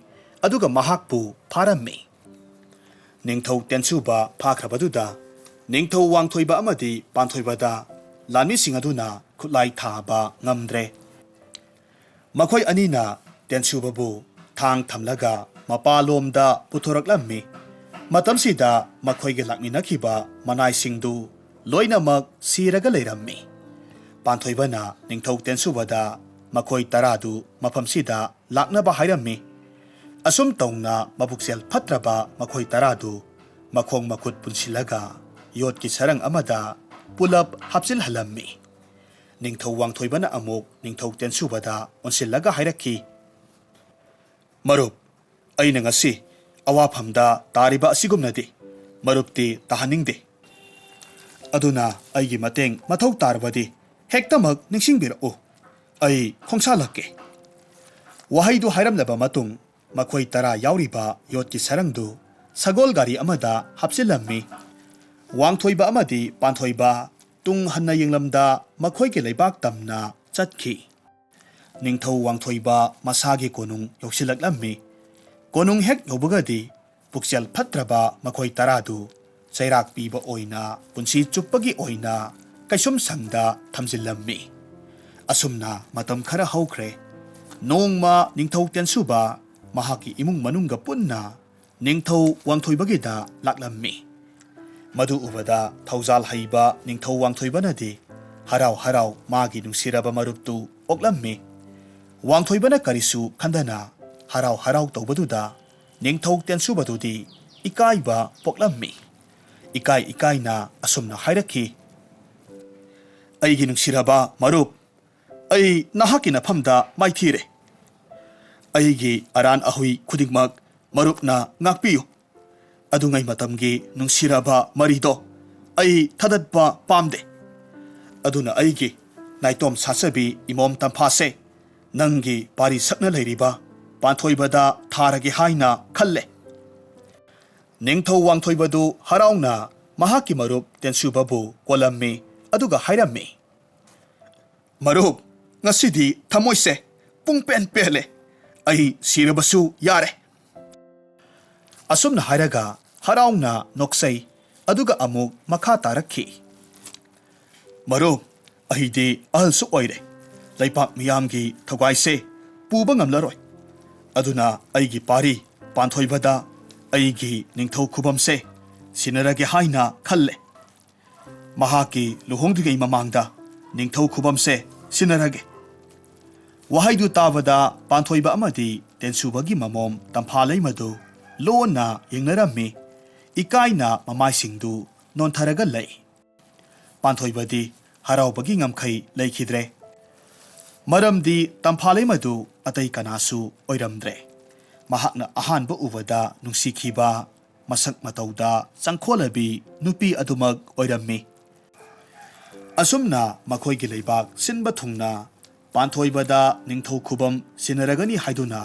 aduga mahakpu pharammi ningthau tensuba phakhabaduda ningthau wangthoiba amadi panthoibada lanmi singaduna khutlai thaba ngamdre makhoi anina tensubabu thang thamlaga mapalomda puthoraklammi ꯃꯇꯝꯁꯤꯗ ꯃꯈꯣꯏꯒ ꯂꯥꯛꯃꯤꯟꯅꯈꯤꯕ ꯃꯅꯥꯏꯁꯤꯡꯗꯨ ꯂꯣꯏꯅꯃꯛ ꯁꯤꯔꯒ ꯂꯩꯔꯝꯃꯤ꯫ ꯄꯥꯟꯊꯣꯏꯕꯅ ꯅꯤꯡꯊꯧ ꯇꯦꯟꯁꯨꯕꯗ ꯃꯈꯣꯏ 10ꯗꯨ ꯃꯐꯝꯁꯤꯗ ꯂꯥꯛꯅꯕ ꯍꯥꯏꯔꯝꯃꯤ꯫ ꯑꯁꯨꯝ ꯇꯧꯅ ꯃꯕꯨꯛꯆꯦꯜ ꯐꯠꯇ꯭ꯔꯕ ꯃꯈꯣꯏ 10ꯗꯨ ꯃꯈꯣꯡ ꯃꯈꯨꯠ ꯄꯨꯟꯁꯤꯜꯂꯒ ꯌꯣꯠꯀꯤ ꯁꯔꯪ ꯑꯃꯗ ꯄꯨꯂꯞ ꯍꯥꯞꯆꯤꯜꯍꯜꯂꯝꯃꯤ꯫ ꯅꯤꯡꯊꯧ ꯋꯥꯡꯊꯣꯏꯕꯅ ꯑꯃꯨꯛ ꯅꯤꯡꯊꯧ ꯇꯦꯟꯁꯨꯕꯗ ꯑꯣꯟꯁꯤꯜꯂꯒ ꯍꯥꯏꯔꯛꯈꯤ, ꯃꯔꯨꯞ, ꯑꯩꯅ ꯉꯁꯤ ꯑꯋꯥꯐꯝꯗ ꯇꯥꯔꯤꯕ ꯑꯁꯤꯒꯨꯝꯅꯗꯤ ꯃꯔꯨꯞꯇꯤ ꯇꯥꯍꯟꯅꯤꯡꯗꯦ꯫ ꯑꯗꯨꯅ ꯑꯩꯒꯤ ꯃꯇꯦꯡ ꯃꯊꯧ ꯇꯥꯔꯕꯗꯤ ꯍꯦꯛꯇꯃꯛ ꯅꯤꯡꯁꯤꯡꯕꯤꯔꯛꯎ, ꯑꯩ ꯈꯣꯡꯁꯥꯜꯂꯛꯀꯦ꯫ ꯋꯥꯍꯩꯗꯨ ꯍꯥꯏꯔꯝꯂꯕ ꯃꯇꯨꯡ ꯃꯈꯣꯏ 10 ꯌꯥꯎꯔꯤꯕ ꯌꯣꯠꯀꯤ ꯁꯔꯪꯗꯨ ꯁꯒꯣꯜ ꯒꯥꯔꯤ ꯑꯃꯗ ꯍꯥꯞꯆꯤꯜꯂꯝꯃꯤ꯫ ꯋꯥꯡꯊꯣꯏꯕ ꯑꯃꯗꯤ ꯄꯥꯟꯊꯣꯏꯕ ꯇꯨꯡ ꯍꯟꯅ ꯌꯦꯡꯂꯝꯗ ꯃꯈꯣꯏꯒꯤ ꯂꯩꯕꯥꯛ ꯇꯝꯅ ꯆꯠꯈꯤ꯫ ꯅꯤꯡꯊꯧ ꯋꯥꯡꯊꯣꯏꯕ ꯃꯁꯥꯒꯤ ꯀꯣꯅꯨꯡ ꯌꯧꯁꯤꯜꯂꯛꯂꯝꯃꯤ꯫ ꯀꯣꯅꯨꯡ ꯍꯦꯛ ꯌꯧꯕꯒꯗꯤ ꯄꯨꯛꯆꯦꯜ ꯐꯠꯇ꯭ꯔꯕ ꯃꯈꯣꯏ 10ꯗꯨ ꯆꯩꯔꯥꯛ ꯄꯤꯕ ꯑꯣꯏꯅ ꯄꯨꯟꯁꯤ ꯆꯨꯞꯄꯒꯤ ꯑꯣꯏꯅ ꯀꯩꯁꯨꯝ ꯁꯪꯗ ꯊꯝꯖꯤꯜꯂꯝꯃꯤ꯫ ꯑꯁꯨꯝꯅ ꯃꯇꯝ ꯈꯔ ꯍꯧꯈ꯭ꯔꯦ꯫ ꯅꯣꯡꯃ ꯅꯤꯡꯊꯧ ꯇꯦꯟꯁꯨꯕ ꯃꯍꯥꯛꯀꯤ ꯏꯃꯨꯡ ꯃꯅꯨꯡꯒ ꯄꯨꯟꯅ ꯅꯤꯡꯊꯧ ꯋꯥꯡꯊꯣꯏꯕꯒꯤꯗ ꯂꯥꯛꯂꯝꯃꯤ꯫ ꯃꯗꯨ ꯎꯕꯗ ꯊꯧꯖꯥꯜ ꯍꯩꯕ ꯅꯤꯡꯊꯧ ꯋꯥꯡꯊꯣꯏꯕꯅꯗꯤ ꯍꯔꯥꯎ ꯍꯔꯥꯎ ꯃꯥꯒꯤ ꯅꯨꯡꯁꯤꯔꯕ ꯃꯔꯨꯞꯇꯨ ꯑꯣꯛꯂꯝꯃꯤ꯫ ꯋꯥꯡꯊꯣꯏꯕꯅ ꯀꯔꯤꯁꯨ ꯈꯟꯗꯅ ꯍꯔꯥꯎ ꯍꯔꯥꯎ ꯇꯧꯕꯗꯨꯗ ꯅꯤꯡꯊꯧ ꯇꯦꯟꯁꯨꯕꯗꯨꯗꯤ ꯏꯀꯥꯏꯕ ꯄꯣꯛꯂꯝꯃꯤ꯫ ꯏꯀꯥꯏꯅ ꯑꯁꯨꯝꯅ ꯍꯥꯏꯔꯛꯈꯤ, ꯑꯩꯒꯤ ꯅꯨꯡꯁꯤꯔꯕ ꯃꯔꯨꯞ, ꯑꯩ ꯅꯍꯥꯛꯀꯤ ꯅꯐꯝꯗ ꯃꯥꯏꯊꯤꯔꯦ꯫ ꯑꯩꯒꯤ ꯑꯔꯥꯟ ꯑꯍꯣꯏ ꯈꯨꯗꯤꯡꯃꯛ ꯃꯔꯨꯞꯅ ꯉꯥꯛꯄꯤꯌꯨ꯫ ꯑꯗꯨꯉꯩ ꯃꯇꯝꯒꯤ ꯅꯨꯡꯁꯤꯔꯕ ꯃꯔꯤꯗꯣ ꯑꯩ ꯊꯗꯠꯄ ꯄꯥꯝꯗꯦ꯫ ꯑꯗꯨꯅ ꯑꯩꯒꯤ ꯅꯥꯏꯇꯣꯝ ꯁꯥꯠꯆꯕꯤ ꯏꯃꯣꯝ ꯇꯝꯐꯥꯁꯦ ꯅꯪꯒꯤ ꯄꯥꯔꯤ ꯁꯛꯅ ꯂꯩꯔꯤꯕ ꯄꯥꯟꯊꯣꯏꯕꯗ ꯊꯥꯔꯒꯦ ꯍꯥꯏꯅ ꯈꯜꯂꯦ꯫ ꯅꯤꯡꯊꯧ ꯋꯥꯡꯊꯣꯏꯕꯗꯨ ꯍꯔꯥꯎꯅ ꯃꯍꯥꯛꯀꯤ ꯃꯔꯨꯞ ꯇꯦꯟꯁꯨꯕꯕꯨ ꯀꯣꯜꯂꯝꯃꯤ ꯑꯗꯨꯒ ꯍꯥꯏꯔꯝꯃꯤ, ꯃꯔꯨꯞ, ꯉꯁꯤꯗꯤ ꯊꯃꯣꯏꯁꯦ ꯄꯨꯡꯄꯦꯟ ꯄꯦꯜꯂꯦ꯫ ꯑꯩ ꯁꯤꯔꯕꯁꯨ ꯌꯥꯔꯦ꯫ ꯑꯁꯨꯝꯅ ꯍꯥꯏꯔꯒ ꯍꯔꯥꯎꯅ ꯅꯣꯛꯆꯩ ꯑꯗꯨꯒ ꯑꯃꯨꯛ ꯃꯈꯥ ꯇꯥꯔꯛꯈꯤ, ꯃꯔꯨꯞ, ꯑꯩꯗꯤ ꯑꯍꯜꯁꯨ ꯑꯣꯏꯔꯦ꯫ ꯂꯩꯄꯥꯛ ꯃꯤꯌꯥꯝꯒꯤ ꯊꯧꯒꯥꯏꯁꯦ ꯄꯨꯕ ꯉꯝꯂꯔꯣꯏ꯫ ꯑꯗꯨꯅ ꯑꯩꯒꯤ ꯄꯥꯔꯤ ꯄꯥꯟꯊꯣꯏꯕꯗ ꯑꯩꯒꯤ ꯅꯤꯡꯊꯧ ꯈꯨꯕꯝꯁꯦ ꯁꯤꯟꯅꯔꯒꯦ ꯍꯥꯏꯅ ꯈꯜꯂꯦ꯫ ꯃꯍꯥꯛꯀꯤ ꯂꯨꯍꯣꯡꯗ꯭ꯔꯤꯉꯩ ꯃꯃꯥꯡꯗ ꯅꯤꯡꯊꯧ ꯈꯨꯕꯝꯁꯦ ꯁꯤꯟꯅꯔꯒꯦ꯫ ꯋꯥꯍꯩꯗꯨ ꯇꯥꯕꯗ ꯄꯥꯟꯊꯣꯏꯕ ꯑꯃꯗꯤ ꯇꯦꯟꯁꯨꯕꯒꯤ ꯃꯃꯣꯝ ꯇꯝꯐꯥꯂꯩꯃꯗꯨ ꯂꯣꯟꯅ ꯌꯦꯡꯅꯔꯝꯃꯤ꯫ ꯏꯀꯥꯏꯅ ꯃꯃꯥꯏꯁꯤꯡꯗꯨ ꯅꯣꯟꯊꯔꯒ ꯂꯩ꯫ ꯄꯥꯟꯊꯣꯏꯕꯗꯤ ꯍꯔꯥꯎꯕꯒꯤ ꯉꯝꯈꯩ ꯂꯩꯈꯤꯗ꯭ꯔꯦ꯫ ꯃꯔꯝꯗꯤ ꯇꯝꯐꯥꯂꯩꯃꯗꯨ ꯑꯇꯩ ꯀꯅꯥꯁꯨ ꯑꯣꯏꯔꯝꯗ꯭ꯔꯦ꯫ ꯃꯍꯥꯛꯅ ꯑꯍꯥꯟꯕ ꯎꯕꯗ ꯅꯨꯡꯁꯤꯈꯤꯕ ꯃꯁꯛ ꯃꯇꯧꯗ ꯆꯪꯈꯣꯜꯂꯕꯤ ꯅꯨꯄꯤ ꯑꯗꯨꯃꯛ ꯑꯣꯏꯔꯝꯃꯤ꯫ ꯑꯁꯨꯝꯅ ꯃꯈꯣꯏꯒꯤ ꯂꯩꯕꯥꯛ ꯁꯤꯟꯕ ꯊꯨꯡꯅ ꯄꯥꯟꯊꯣꯏꯕꯗ ꯅꯤꯡꯊꯧ ꯈꯨꯕꯝ ꯁꯤꯟꯅꯔꯒꯅꯤ ꯍꯥꯏꯗꯨꯅ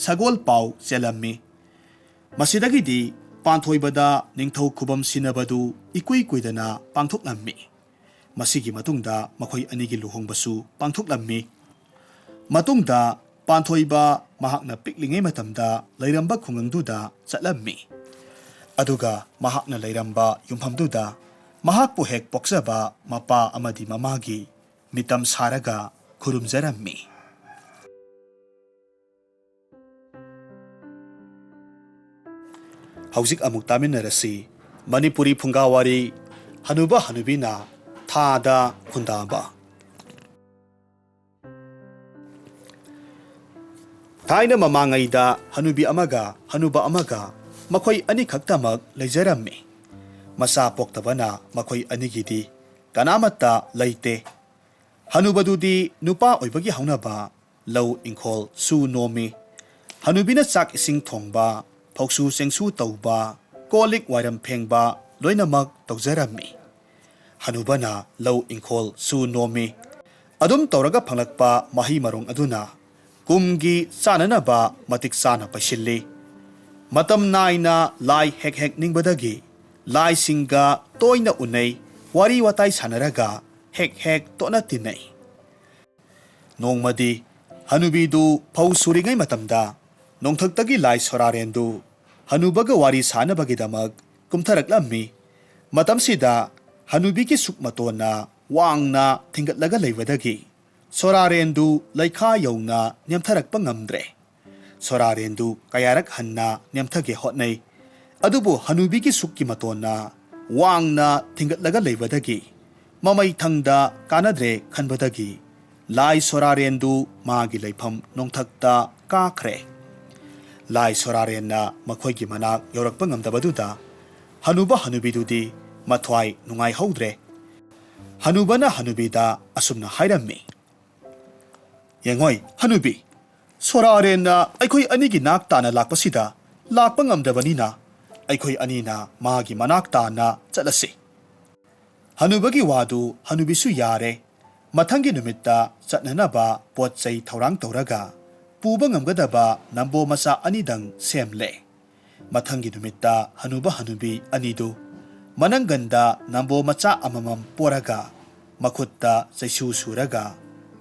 ꯁꯒꯣꯜ ꯄꯥꯎ ꯆꯦꯜꯂꯝꯃꯤ꯫ ꯃꯁꯤꯗꯒꯤꯗꯤ ꯄꯥꯟꯊꯣꯏꯕꯗ ꯅꯤꯡꯊꯧ ꯈꯨꯕꯝ ꯁꯤꯟꯅꯕꯗꯨ ꯏꯀꯨꯏ ꯀꯨꯏꯗꯅ ꯄꯥꯡꯊꯣꯛꯂꯝꯃꯤ꯫ ꯃꯁꯤꯒꯤ ꯃꯇꯨꯡꯗ ꯃꯈꯣꯏ ꯑꯅꯤꯒꯤ ꯂꯨꯍꯣꯡꯕꯁꯨ ꯄꯥꯡꯊꯣꯛꯂꯝꯃꯤ꯫ ꯃꯇꯨꯡꯗ ꯄꯥꯟꯊꯣꯏꯕ ꯃꯍꯥꯛꯅ ꯄꯤꯛꯂꯤꯉꯩ ꯃꯇꯝꯗ ꯂꯩꯔꯝꯕ ꯈꯨꯡꯒꯪꯗꯨꯗ ꯆꯠꯂꯝꯃꯤ꯫ ꯑꯗꯨꯒ ꯃꯍꯥꯛꯅ ꯂꯩꯔꯝꯕ ꯌꯨꯝꯐꯝꯗꯨꯗ ꯃꯍꯥꯛꯄꯨ ꯍꯦꯛ ꯄꯣꯛꯆꯕ ꯃꯄꯥ ꯑꯃꯗꯤ ꯃꯃꯥꯒꯤ ꯃꯤꯇꯝ ꯁꯥꯔꯒ ꯈꯨꯔꯨꯝꯖꯔꯝꯃꯤ꯫ ꯍꯧꯖꯤꯛ ꯑꯃꯨꯛ ꯇꯥꯃꯤꯟꯅꯔꯁꯤ ꯃꯅꯤꯄꯨꯔꯤ ꯐꯨꯡꯒꯥꯋꯥꯔꯤ ꯍꯅꯨꯕ ꯍꯅꯨꯕꯤꯅ ꯊꯥꯗ ꯈꯨꯟꯗꯥꯕ꯫ ꯊꯥꯏꯅ ꯃꯃꯥꯡꯉꯩꯗ ꯍꯅꯨꯕꯤ ꯑꯃꯒ ꯍꯅꯨꯕ ꯑꯃꯒ ꯃꯈꯣꯏ ꯑꯅꯤꯈꯛꯇꯃꯛ ꯂꯩꯖꯔꯝꯃꯤ꯫ ꯃꯆꯥ ꯄꯣꯛꯇꯕꯅ ꯃꯈꯣꯏ ꯑꯅꯤꯒꯤꯗꯤ ꯀꯅꯥꯃꯠꯇ ꯂꯩꯇꯦ꯫ ꯍꯅꯨꯕꯗꯨꯗꯤ ꯅꯨꯄꯥ ꯑꯣꯏꯕꯒꯤ ꯍꯧꯅꯕ ꯂꯧ ꯏꯪꯈꯣꯜ ꯁꯨ ꯅꯣꯝꯃꯤ꯫ ꯍꯅꯨꯕꯤꯅ ꯆꯥꯛ ꯏꯁꯤꯡ ꯊꯣꯡꯕ, ꯐꯧꯁꯨ ꯆꯦꯡꯁꯨ ꯇꯧꯕ, ꯀꯣꯜ ꯂꯤꯛ ꯋꯥꯏꯔꯝ ꯐꯦꯡꯕ ꯂꯣꯏꯅꯃꯛ ꯇꯧꯖꯔꯝꯃꯤ꯫ ꯍꯅꯨꯕꯅ ꯂꯧ ꯏꯪꯈꯣꯜ ꯁꯨ ꯅꯣꯝꯃꯤ꯫ ꯑꯗꯨꯝ ꯇꯧꯔꯒ ꯐꯪꯂꯛꯄ ꯃꯍꯩ ꯃꯔꯣꯡ ꯑꯗꯨꯅ ꯀꯨꯝꯒꯤ ꯆꯥꯅꯅꯕ ꯃꯇꯤꯛ ꯆꯥꯅ ꯄꯩꯁꯤꯜꯂꯤ꯫ ꯃꯇꯝ ꯅꯥꯏꯅ ꯂꯥꯏ ꯍꯦꯛ ꯍꯦꯛ ꯅꯤꯡꯕꯗꯒꯤ ꯂꯥꯏꯁꯤꯡꯒ ꯇꯣꯏꯅ ꯎꯅꯩ, ꯋꯥꯔꯤ ꯋꯥꯇꯥꯏ ꯁꯥꯟꯅꯔꯒ ꯍꯦꯛ ꯍꯦꯛ ꯇꯣꯠꯅ ꯇꯤꯟꯅꯩ꯫ ꯅꯣꯡꯃꯗꯤ ꯍꯅꯨꯕꯤꯗꯨ ꯐꯧ ꯁꯨꯔꯤꯉꯩ ꯃꯇꯝꯗ ꯅꯣꯡꯊꯛꯇꯒꯤ ꯂꯥꯏ ꯁꯣꯔꯥꯔꯦꯟꯗꯨ ꯍꯅꯨꯕꯒ ꯋꯥꯔꯤ ꯁꯥꯅꯕꯒꯤꯗꯃꯛ ꯀꯨꯝꯊꯔꯛꯂꯝꯃꯤ꯫ ꯃꯇꯝꯁꯤꯗ ꯍꯅꯨꯕꯤꯒꯤ ꯁꯨꯛ ꯃꯇꯣꯟꯅ ꯋꯥꯡꯅ ꯊꯤꯡꯒꯠꯂꯒ ꯂꯩꯕꯗꯒꯤ ꯁꯣꯔꯥꯔꯦꯟꯗꯨ ꯂꯩꯈꯥ ꯌꯧꯅ ꯅꯦꯝꯊꯔꯛꯄ ꯉꯝꯗ꯭ꯔꯦ꯫ ꯁꯣꯔꯥꯔꯦꯟꯗꯨ ꯀꯌꯥꯔꯛ ꯍꯟꯅ ꯅꯦꯝꯊꯒꯦ ꯍꯣꯠꯅꯩ꯫ ꯑꯗꯨꯕꯨ ꯍꯅꯨꯕꯤꯒꯤ ꯁꯨꯛꯀꯤ ꯃꯇꯣꯟꯅ ꯋꯥꯡꯅ ꯊꯤꯡꯒꯠꯂꯒ ꯂꯩꯕꯗꯒꯤ ꯃꯃꯩ ꯊꯪꯗ ꯀꯥꯟꯅꯗ꯭ꯔꯦ ꯈꯟꯕꯗꯒꯤ ꯂꯥꯏ ꯁꯣꯔꯥꯔꯦꯟꯗꯨ ꯃꯥꯒꯤ ꯂꯩꯐꯝ ꯅꯣꯡꯊꯛꯇ ꯀꯥꯈ꯭ꯔꯦ꯫ ꯂꯥꯏ ꯁꯣꯔꯥꯔꯦꯟꯅ ꯃꯈꯣꯏꯒꯤ ꯃꯅꯥꯛ ꯌꯧꯔꯛꯄ ꯉꯝꯗꯕꯗꯨꯗ ꯍꯅꯨꯕ ꯍꯅꯨꯕꯤꯗꯨꯗꯤ ꯃꯊ꯭ꯋꯥꯏ ꯅꯨꯡꯉꯥꯏꯍꯧꯗ꯭ꯔꯦ꯫ ꯍꯅꯨꯕꯅ ꯍꯅꯨꯕꯤꯗ ꯑꯁꯨꯝꯅ ꯍꯥꯏꯔꯝꯃꯤ, "ꯌꯦꯡꯉꯣꯏ ꯍꯅꯨꯕꯤ, ꯁꯣꯔꯥꯔꯦꯟꯅ ꯑꯩꯈꯣꯏ ꯑꯅꯤꯒꯤ ꯅꯥꯛ ꯇꯥꯅ ꯂꯥꯛꯄꯁꯤꯗ ꯂꯥꯛꯄ ꯉꯝꯗꯕꯅꯤꯅ ꯑꯩꯈꯣꯏ ꯑꯅꯤꯅ ꯃꯥꯒꯤ ꯃꯅꯥꯛ ꯇꯥꯅ ꯆꯠꯂꯁꯤ." ꯍꯅꯨꯕꯒꯤ ꯋꯥꯗꯨ ꯍꯅꯨꯕꯤꯁꯨ ꯌꯥꯔꯦ꯫ ꯃꯊꯪꯒꯤ ꯅꯨꯃꯤꯠꯇ ꯆꯠꯅꯅꯕ ꯄꯣꯠ ꯆꯩ ꯊꯧꯔꯥꯡ ꯇꯧꯔꯒ ꯄꯨꯕ ꯉꯝꯒꯗꯕ ꯅꯝꯕꯣ ꯃꯆꯥ ꯑꯅꯤꯗꯪ ꯁꯦꯝꯂꯦ꯫ ꯃꯊꯪꯒꯤ ꯅꯨꯃꯤꯠꯇ ꯍꯅꯨꯕ ꯍꯅꯨꯕꯤ ꯑꯅꯤꯗꯨ ꯃꯅꯪꯒꯟꯗ ꯅꯝꯕꯣ ꯃꯆꯥ ꯑꯃꯃꯝ ꯄꯣꯔꯒ ꯃꯈꯨꯠꯇ ꯆꯩꯁꯨ ꯁꯨꯔꯒ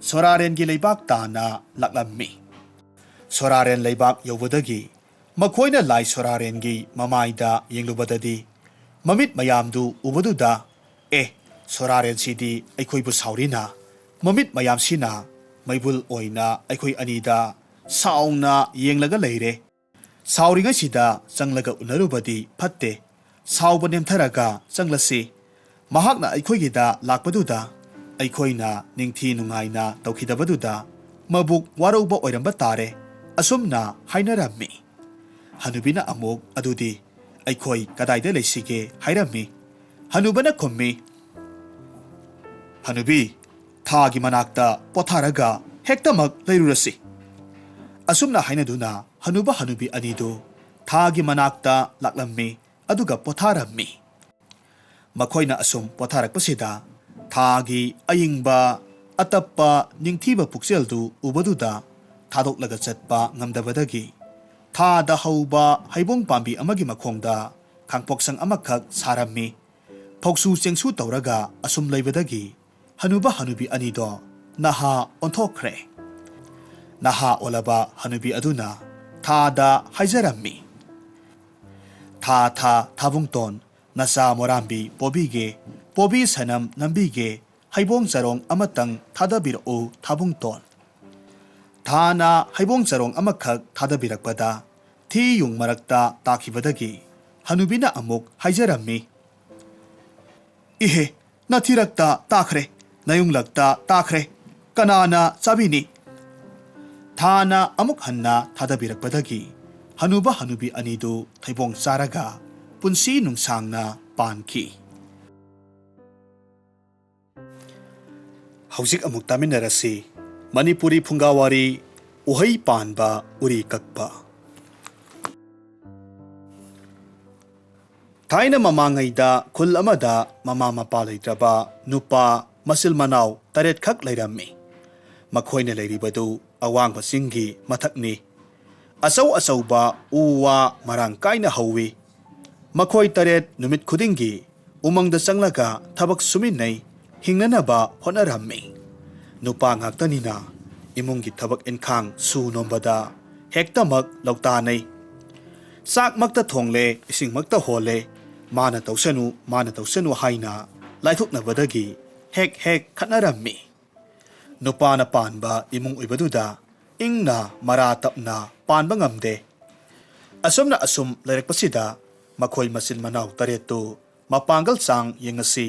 ꯁꯣꯔꯥꯔꯦꯟꯒꯤ ꯂꯩꯕꯥꯛ ꯇꯥꯅ ꯂꯥꯛꯂꯝꯃꯤ꯫ ꯁꯣꯔꯥꯔꯦꯟ ꯂꯩꯕꯥꯛ ꯌꯧꯕꯗꯒꯤ ꯃꯈꯣꯏꯅ ꯂꯥꯏ ꯁꯣꯔꯥꯔꯦꯟꯒꯤ ꯃꯃꯥꯏꯗ ꯌꯦꯡꯂꯨꯕꯗꯗꯤ ꯃꯃꯤꯠ ꯃꯌꯥꯝꯗꯨ ꯎꯕꯗꯨꯗ, ꯁꯣꯔꯥꯔꯦꯟꯁꯤꯗꯤ ꯑꯩꯈꯣꯏꯕꯨ ꯁꯥꯎꯔꯤꯅ, ꯃꯃꯤꯠ ꯃꯌꯥꯝꯁꯤꯅ ꯃꯩꯕꯨꯜ ꯑꯣꯏꯅ ꯑꯩꯈꯣꯏ ꯑꯅꯤꯗ ꯁꯥꯎꯅ ꯌꯦꯡꯂꯒ ꯂꯩꯔꯦ꯫ ꯁꯥꯎꯔꯤꯉꯩꯁꯤꯗ ꯆꯪꯂꯒ ꯎꯅꯔꯨꯕꯗꯤ ꯐꯠꯇꯦ꯫ ꯁꯥꯎꯕ ꯅꯦꯝꯊꯔꯒ ꯆꯪꯂꯁꯤ꯫ ꯃꯍꯥꯛꯅ ꯑꯩꯈꯣꯏꯒꯤꯗ ꯂꯥꯛꯄꯗꯨꯗ ꯑꯩꯈꯣꯏꯅ ꯅꯤꯡꯊꯤ ꯅꯨꯡꯉꯥꯏꯅ ꯇꯧꯈꯤꯗꯕꯗꯨꯗ ꯃꯕꯨꯛ ꯋꯥꯔꯧꯕ ꯑꯣꯏꯔꯝꯕ ꯇꯥꯔꯦ꯫ ꯑꯁꯨꯝꯅ ꯍꯥꯏꯅꯔꯝꯃꯤ꯫ ꯍꯅꯨꯕꯤꯅ ꯑꯃꯨꯛ ꯑꯗꯨꯗꯤ ꯑꯩꯈꯣꯏ ꯀꯗꯥꯏꯗ ꯂꯩꯁꯤꯒꯦ ꯍꯥꯏꯔꯝꯃꯤ꯫ ꯍꯅꯨꯕꯅ ꯈꯨꯝꯃꯤ, "ꯍꯅꯨꯕꯤ, ꯊꯥꯒꯤ ꯃꯅꯥꯛꯇ ꯄꯣꯊꯥꯔꯒ ꯍꯦꯛꯇꯃꯛ ꯂꯩꯔꯨꯔꯁꯤ." ꯑꯁꯨꯝꯅ ꯍꯥꯏꯅꯗꯨꯅ ꯍꯅꯨꯕ ꯍꯅꯨꯕꯤ ꯑꯅꯤꯗꯨ ꯊꯥꯒꯤ ꯃꯅꯥꯛꯇ ꯂꯥꯛꯂꯝꯃꯤ ꯑꯗꯨꯒ ꯄꯣꯊꯥꯔꯝꯃꯤ꯫ ꯃꯈꯣꯏꯅ ꯑꯁꯨꯝ ꯄꯣꯊꯥꯔꯛꯄꯁꯤꯗ ꯊꯥꯒꯤ ꯑꯏꯪꯕ ꯑꯇꯞꯄ ꯅꯤꯡꯊꯤꯕ ꯄꯨꯛꯆꯦꯜꯗꯨ ꯎꯕꯗꯨꯗ ꯊꯥꯗꯣꯛꯂꯒ ꯆꯠꯄ ꯉꯝꯗꯕꯗꯒꯤ ꯊꯥꯗ ꯍꯧꯕ ꯍꯩꯕꯣꯡ ꯄꯥꯝꯕꯤ ꯑꯃꯒꯤ ꯃꯈꯣꯡꯗ ꯈꯥꯡꯄꯣꯛꯁꯪ ꯑꯃꯈꯛ ꯁꯥꯔꯝꯃꯤ꯫ ꯐꯧꯁꯨ ꯆꯦꯡꯁꯨ ꯇꯧꯔꯒ ꯑꯁꯨꯝ ꯂꯩꯕꯗꯒꯤ ꯍꯅꯨꯕ ꯍꯅꯨꯕꯤ ꯑꯅꯤꯗꯣ ꯅꯍꯥ ꯑꯣꯟꯊꯣꯛꯈ꯭ꯔꯦ꯫ ꯅꯍꯥ ꯑꯣꯜꯂꯕ ꯍꯅꯨꯕꯤ ꯑꯗꯨꯅ ꯊꯥꯗ ꯍꯥꯏꯖꯔꯝꯃꯤ, "ꯊꯥ ꯊꯥ ꯊꯥꯕꯨꯡꯇꯣꯟ, ꯅꯆꯥ ꯃꯣꯔꯥꯝꯕꯤ ꯄꯣꯕꯤꯒꯦ, ꯄꯣꯕꯤ ꯁꯅꯝ ꯅꯝꯕꯤꯒꯦ, ꯍꯩꯕꯣꯡ ꯆꯔꯣꯡ ꯑꯃꯇꯪ ꯊꯥꯗꯕꯤꯔꯛꯎ ꯊꯥꯕꯨꯡꯇꯣꯟ." ꯊꯥꯅ ꯍꯩꯕꯣꯡ ꯆꯔꯣꯡ ꯑꯃꯈꯛ ꯊꯥꯗꯕꯤꯔꯛꯄꯗ ꯊꯤ ꯌꯨꯡ ꯃꯔꯛꯇ ꯇꯥꯈꯤꯕꯗꯒꯤ ꯍꯅꯨꯕꯤꯅ ꯑꯃꯨꯛ ꯍꯥꯏꯖꯔꯝꯃꯤ, "ꯏꯍꯦ, ꯅꯊꯤꯔꯛꯇ ꯇꯥꯈ꯭ꯔꯦ, ꯅꯌꯨꯡꯂꯛꯇ ꯇꯥꯈ꯭ꯔꯦ, ꯀꯅꯥꯅ ꯆꯥꯕꯤꯅꯤ?" ꯊꯥꯅ ꯑꯃꯨꯛ ꯍꯟꯅ ꯊꯥꯗꯕꯤꯔꯛꯄꯗꯒꯤ ꯍꯅꯨꯕ ꯍꯅꯨꯕꯤ ꯑꯅꯤꯗꯨ ꯊꯩꯕꯣꯡ ꯆꯥꯔꯒ ꯄꯨꯟꯁꯤ ꯅꯨꯡꯁꯥꯡꯅ ꯄꯥꯟꯈꯤ꯫ ꯍꯧꯖꯤꯛ ꯑꯃꯨꯛ ꯇꯥꯃꯤꯟꯅꯔꯁꯤ ꯃꯅꯤꯄꯨꯔꯤ ꯐꯨꯡꯒꯥꯋꯥꯔꯤ ꯎꯍꯩ ꯄꯥꯟꯕ ꯎꯔꯤ ꯀꯛꯄ꯫ ꯊꯥꯏꯅ ꯃꯃꯥꯡꯉꯩꯗ ꯈꯨꯜ ꯑꯃꯗ ꯃꯃꯥ ꯃꯄꯥ ꯂꯩꯇ꯭ꯔꯕ ꯅꯨꯄꯥ ꯃꯆꯤꯜ ꯃꯅꯥꯎ 8ꯈꯛ ꯂꯩꯔꯝꯃꯤ꯫ ꯃꯈꯣꯏꯅ ꯂꯩꯔꯤꯕꯗꯨ ꯑꯋꯥꯡꯕ ꯆꯤꯡꯒꯤ ꯃꯊꯛꯅꯤ꯫ ꯑꯆꯧ ꯑꯆꯧꯕ ꯎ ꯋꯥ ꯃꯔꯥꯡ ꯀꯥꯏꯅ ꯍꯧꯋꯤ꯫ ꯃꯈꯣꯏ 8 ꯅꯨꯃꯤꯠ ꯈꯨꯗꯤꯡꯒꯤ ꯎꯃꯪꯗ ꯆꯪꯂꯒ ꯊꯕꯛ ꯁꯨꯃꯤꯟꯅꯩ, ꯍꯤꯡꯅꯅꯕ ꯍꯣꯠꯅꯔꯝꯃꯤ꯫ ꯅꯨꯄꯥ ꯉꯥꯛꯇꯅꯤꯅ ꯏꯃꯨꯡꯒꯤ ꯊꯕꯛ ꯏꯟꯈꯥꯡ ꯁꯨ ꯅꯣꯝꯕꯗ ꯍꯦꯛꯇꯃꯛ ꯂꯧꯇꯥꯅꯩ꯫ ꯆꯥꯛꯃꯛꯇ ꯊꯣꯡꯂꯦ, ꯏꯁꯤꯡꯃꯛꯇ ꯍꯣꯜꯂꯦ, ꯃꯥꯅ ꯇꯧꯁꯅꯨ ꯍꯥꯏꯅ ꯂꯥꯏꯊꯣꯛꯅꯕꯗꯒꯤ ꯍꯦꯛ ꯍꯦꯛ ꯈꯠꯅꯔꯝꯃꯤ꯫ ꯅꯨꯄꯥꯅ ꯄꯥꯟꯕ ꯏꯃꯨꯡ ꯑꯣꯏꯕꯗꯨꯗ ꯏꯪꯅ ꯃꯔꯥ ꯇꯞꯅ ꯄꯥꯟꯕ ꯉꯝꯗꯦ꯫ ꯑꯁꯨꯝꯅ ꯑꯁꯨꯝ ꯂꯩꯔꯛꯄꯁꯤꯗ ꯃꯈꯣꯏ ꯃꯆꯤꯟ ꯃꯅꯥꯎ 8ꯇꯨ ꯃꯄꯥꯡꯒꯜ ꯆꯥꯡ ꯌꯦꯡꯉꯁꯤ,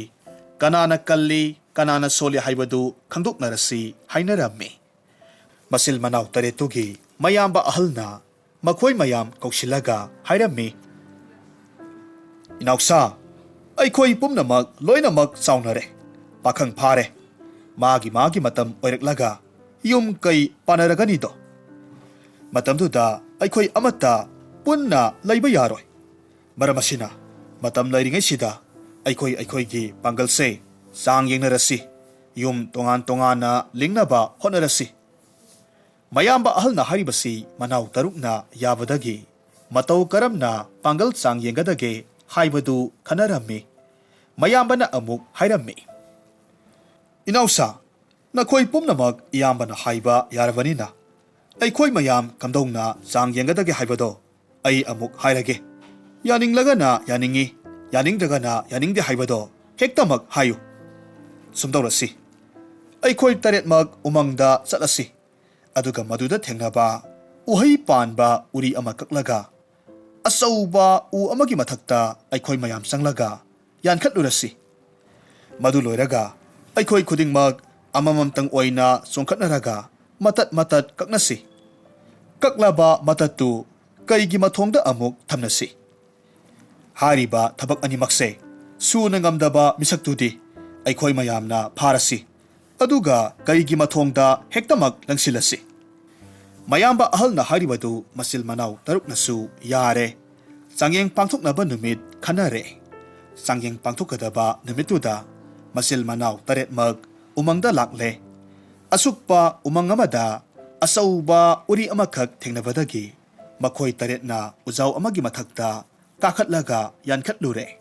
ꯀꯅꯥꯅ ꯀꯜꯂꯤ ꯀꯅꯥꯅ ꯁꯣꯜꯂꯤ ꯍꯥꯏꯕꯗꯨ ꯈꯪꯗꯣꯛꯅꯔꯁꯤ ꯍꯥꯏꯅꯔꯝꯃꯤ꯫ ꯃꯆꯤꯜ ꯃꯅꯥꯎ 8ꯇꯨꯒꯤ ꯃꯌꯥꯝꯕ ꯑꯍꯜꯅ ꯃꯈꯣꯏ ꯃꯌꯥꯝ ꯀꯧꯁꯤꯜꯂꯒ ꯍꯥꯏꯔꯝꯃꯤ, "ꯏꯅꯥꯎꯁꯥ, ꯑꯩꯈꯣꯏ ꯄꯨꯝꯅꯃꯛ ꯂꯣꯏꯅꯃꯛ ꯆꯥꯎꯅꯔꯦ, ꯄꯥꯈꯪ ꯐꯥꯔꯦ, ꯃꯥꯒꯤ ꯃꯇꯝ ꯑꯣꯏꯔꯛꯂꯒ ꯌꯨꯝ ꯀꯩ ꯄꯥꯟꯅꯔꯒꯅꯤꯗꯣ꯫ ꯃꯇꯝꯗꯨꯗ ꯑꯩꯈꯣꯏ ꯑꯃꯠꯇ ꯄꯨꯟꯅ ꯂꯩꯕ ꯌꯥꯔꯣꯏ꯫ ꯃꯔꯝ ꯑꯁꯤꯅ ꯃꯇꯝ ꯂꯩꯔꯤꯉꯩꯁꯤꯗ ꯑꯩꯈꯣꯏꯒꯤ ꯄꯥꯡꯒꯜꯁꯦ ꯆꯥꯡ ꯌꯦꯡꯅꯔꯁꯤ, ꯌꯨꯝ ꯇꯣꯉꯥꯟ ꯇꯣꯉꯥꯟꯅ ꯂꯤꯡꯅꯕ ꯍꯣꯠꯅꯔꯁꯤ." ꯃꯌꯥꯝꯕ ꯑꯍꯜꯅ ꯍꯥꯏꯔꯤꯕꯁꯤ ꯃꯅꯥꯎ 8ꯅ ꯌꯥꯕꯗꯒꯤ ꯃꯇꯧ ꯀꯔꯝꯅ ꯄꯥꯡꯒꯜ ꯆꯥꯡ ꯌꯦꯡꯒꯗꯒꯦ ꯍꯥꯏꯕꯗꯨ ꯈꯟꯅꯔꯝꯃꯤ꯫ ꯃꯌꯥꯝꯕꯅ ꯑꯃꯨꯛ ꯍꯥꯏꯔꯝꯃꯤ, "ꯏꯅꯥꯎꯁꯥ, ꯅꯈꯣꯏ ꯄꯨꯝꯅꯃꯛ ꯏꯌꯥꯝꯕꯅ ꯍꯥꯏꯕ ꯌꯥꯔꯕꯅꯤꯅ ꯑꯩꯈꯣꯏ ꯃꯌꯥꯝ ꯀꯝꯗꯧꯅ ꯆꯥꯡ ꯌꯦꯡꯒꯗꯒꯦ ꯍꯥꯏꯕꯗꯣ ꯑꯩ ꯑꯃꯨꯛ ꯍꯥꯏꯔꯒꯦ꯫ ꯌꯥꯅꯤꯡꯂꯒꯅ ꯌꯥꯅꯤꯡꯉꯤ, ꯌꯥꯅꯤꯡꯗ꯭ꯔꯒꯅ ꯌꯥꯅꯤꯡꯗꯦ ꯍꯥꯏꯕꯗꯣ ꯍꯦꯛꯇꯃꯛ ꯍꯥꯏꯌꯨ꯫ ꯁꯨꯝꯗꯧꯔꯁꯤ, ꯑꯩꯈꯣꯏ 8ꯃꯛ ꯎꯃꯪꯗ ꯆꯠꯂꯁꯤ, ꯑꯗꯨꯒ ꯃꯗꯨꯗ ꯊꯦꯡꯅꯕ ꯎꯍꯩ ꯄꯥꯟꯕ ꯎꯔꯤ ꯑꯃ ꯀꯛꯂꯒ ꯑꯆꯧꯕ ꯎ ꯑꯃꯒꯤ ꯃꯊꯛꯇ ꯑꯩꯈꯣꯏ ꯃꯌꯥꯝ ꯆꯪꯂꯒ ꯌꯥꯟꯈꯠꯂꯨꯔꯁꯤ꯫ ꯃꯗꯨ ꯂꯣꯏꯔꯒ ꯑꯩꯈꯣꯏ ꯈꯨꯗꯤꯡꯃꯛ ꯑꯃꯃꯝꯇꯪ ꯑꯣꯏꯅ ꯆꯣꯡꯈꯠꯅꯔꯒ ꯃꯇꯠ ꯃꯇꯠ ꯀꯛꯅꯁꯤ꯫ ꯀꯛꯂꯕ ꯃꯇꯠꯇꯨ ꯀꯩꯒꯤ ꯃꯊꯣꯡꯗ ꯑꯃꯨꯛ ꯊꯝꯅꯁꯤ꯫ ꯍꯥꯏꯔꯤꯕ ꯊꯕꯛ ꯑꯅꯤꯃꯛꯁꯦ ꯁꯨꯅ ꯉꯝꯗꯕ ꯃꯤꯁꯛꯇꯨꯗꯤ ꯑꯩꯈꯣꯏ ꯃꯌꯥꯝꯅ ꯐꯥꯔꯁꯤ, ꯑꯗꯨꯒ ꯀꯩꯒꯤ ꯃꯊꯣꯡꯗ ꯍꯦꯛꯇꯃꯛ ꯂꯪꯁꯤꯜꯂꯁꯤ꯫ ꯃꯌꯥꯝꯕ ꯑꯍꯜꯅ ꯍꯥꯏꯔꯤꯕꯗꯨ ꯃꯆꯤꯜ ꯃꯅꯥꯎ ꯇꯔꯨꯛꯅꯁꯨ ꯌꯥꯔꯦ꯫ ꯆꯥꯡꯌꯦꯡ ꯄꯥꯡꯊꯣꯛꯅꯕ ꯅꯨꯃꯤꯠ ꯈꯟꯅꯔꯦ꯫ ꯆꯥꯡꯌꯦꯡ ꯄꯥꯡꯊꯣꯛꯀꯗꯕ ꯅꯨꯃꯤꯠꯇꯨꯗ ꯃꯆꯤꯜ ꯃꯅꯥꯎ ꯇꯔꯦꯠꯃꯛ ꯎꯃꯪꯗ ꯂꯥꯛꯂꯦ꯫ ꯑꯁꯨꯛꯄ ꯎꯃꯪ ꯑꯃꯗ ꯑꯆꯧꯕ ꯎꯔꯤ ꯑꯃꯈꯛ ꯊꯦꯡꯅꯕꯗꯒꯤ ꯃꯈꯣꯏ ꯇꯔꯦꯠꯅ ꯎꯖꯥꯎ ꯑꯃꯒꯤ ꯃꯊꯛꯇ ꯀꯥꯈꯠꯂꯒ ꯌꯥꯟꯈꯠꯂꯨꯔꯦ꯫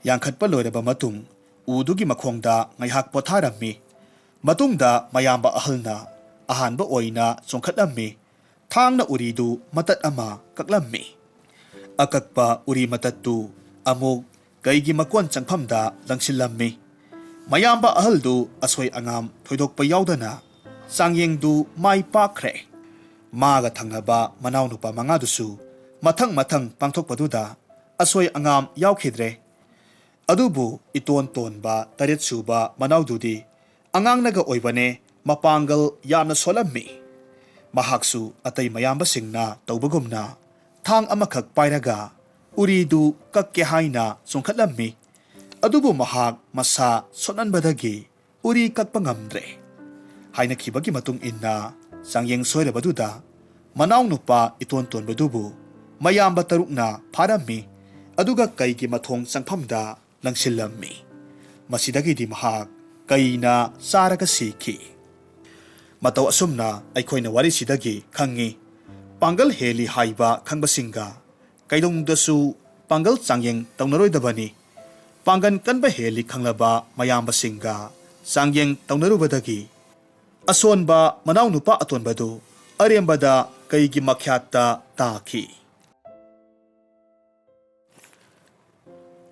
ꯌꯥꯟꯈꯠꯄ ꯂꯣꯏꯔꯕ ꯃꯇꯨꯡ ꯎꯗꯨꯒꯤ ꯃꯈꯣꯡꯗ ꯉꯥꯏꯍꯥꯛ ꯄꯣꯊꯥꯔꯝꯃꯤ꯫ ꯃꯇꯨꯡꯗ ꯃꯌꯥꯝꯕ ꯑꯍꯜꯅ ꯑꯍꯥꯟꯕ ꯑꯣꯏꯅ ꯆꯣꯡꯈꯠꯂꯝꯃꯤ꯫ ꯊꯥꯡꯅ ꯎꯔꯤꯗꯨ ꯃꯇꯠ ꯑꯃ ꯀꯛꯂꯝꯃꯤ꯫ ꯑꯀꯛꯄ ꯎꯔꯤ ꯃꯇꯠꯇꯨ ꯑꯃꯨꯛ ꯀꯩꯒꯤ ꯃꯀꯣꯟ ꯆꯪꯐꯝꯗ ꯂꯪꯁꯤꯜꯂꯝꯃꯤ꯫ ꯃꯌꯥꯝꯕ ꯑꯍꯜꯗꯨ ꯑꯁꯣꯏ ꯑꯉꯥꯝ ꯊꯣꯏꯗꯣꯛꯄ ꯌꯥꯎꯗꯅ ꯆꯥꯡꯌꯦꯡꯗꯨ ꯃꯥꯏ ꯄꯥꯛꯈ꯭ꯔꯦ꯫ ꯃꯥꯒ ꯊꯪꯅꯕ ꯃꯅꯥꯎꯅꯨꯄꯥ ꯃꯉꯥꯗꯨꯁꯨ ꯃꯊꯪ ꯃꯊꯪ ꯄꯥꯡꯊꯣꯛꯄꯗꯨꯗ ꯑꯁꯣꯏ ꯑꯉꯥꯝ ꯌꯥꯎꯈꯤꯗ꯭ꯔꯦ꯫ ꯑꯗꯨꯕꯨ ꯏꯇꯣꯟ ꯇꯣꯟꯕ ꯇꯔꯦꯠ ꯁꯨꯕ ꯃꯅꯥꯎꯗꯨꯗꯤ ꯑꯉꯥꯡꯅꯒ ꯑꯣꯏꯕꯅꯦ ꯃꯄꯥꯡꯒꯜ ꯌꯥꯝꯅ ꯁꯣꯜꯂꯝꯃꯤ꯫ ꯃꯍꯥꯛꯁꯨ ꯑꯇꯩ ꯃꯌꯥꯝꯕꯁꯤꯡꯅ ꯇꯧꯕꯒꯨꯝꯅ ꯊꯥꯡ ꯑꯃꯈꯛ ꯄꯥꯏꯔꯒ ꯎꯔꯤꯗꯨ ꯀꯛꯀꯦ ꯍꯥꯏꯅ ꯆꯣꯡꯈꯠꯂꯝꯃꯤ꯫ ꯑꯗꯨꯕꯨ ꯃꯍꯥꯛ ꯃꯁꯥ ꯁꯣꯟꯃꯟꯕꯗꯒꯤ ꯎꯔꯤ ꯀꯛꯄ ꯉꯝꯗ꯭ꯔꯦ꯫ ꯍꯥꯏꯅꯈꯤꯕꯒꯤ ꯃꯇꯨꯡ ꯏꯟꯅ ꯆꯥꯡꯌꯦꯡ ꯁꯣꯏꯔꯕꯗꯨꯗ ꯃꯅꯥꯎꯅꯨꯄꯥ ꯏꯇꯣꯟ ꯇꯣꯟꯕꯗꯨꯕు ꯃꯌꯥꯝꯕ ꯇꯔꯨꯛꯅ ꯐꯥꯔꯝꯃꯤ, ꯑꯗꯨꯒ ꯀꯩꯒꯤ ꯃꯊꯣꯡ ꯆꯪꯐꯝꯗ ꯂꯪꯁꯤꯜꯂꯝꯃꯤ꯫ ꯃꯁꯤꯗꯒꯤꯗꯤ ꯃꯍꯥꯛ ꯀꯩꯅ ꯆꯥꯔꯒ ꯁꯤꯈꯤ꯫ ꯃꯇꯧ ꯑꯁꯨꯝꯅ ꯑꯩꯈꯣꯏꯅ ꯋꯥꯔꯤꯁꯤꯗꯒꯤ ꯈꯪꯉꯤ ꯄꯥꯡꯒꯜ ꯍꯦꯜꯂꯤ ꯍꯥꯏꯕ ꯈꯪꯕꯁꯤꯡꯒ ꯀꯩꯗꯧꯅꯨꯡꯗꯁꯨ ꯄꯥꯡꯒꯜ ꯆꯥꯡꯌꯦꯡ ꯇꯧꯅꯔꯣꯏꯗꯕꯅꯤ꯫ ꯄꯥꯡꯒꯜ ꯀꯟꯕ ꯍꯦꯜꯂꯤ ꯈꯪꯂꯕ ꯃꯌꯥꯝꯕꯁꯤꯡꯒ ꯆꯥꯡꯌꯦꯡ ꯇꯧꯅꯔꯨꯕꯗꯒꯤ ꯑꯁꯣꯟꯕ ꯃꯅꯥꯎꯅꯨꯄꯥ ꯑꯇꯣꯟꯕꯗꯨ ꯑꯔꯦꯝꯕꯗ ꯀꯩꯒꯤ ꯃꯈ꯭ꯌꯥꯠꯇ ꯇꯥꯈꯤ꯫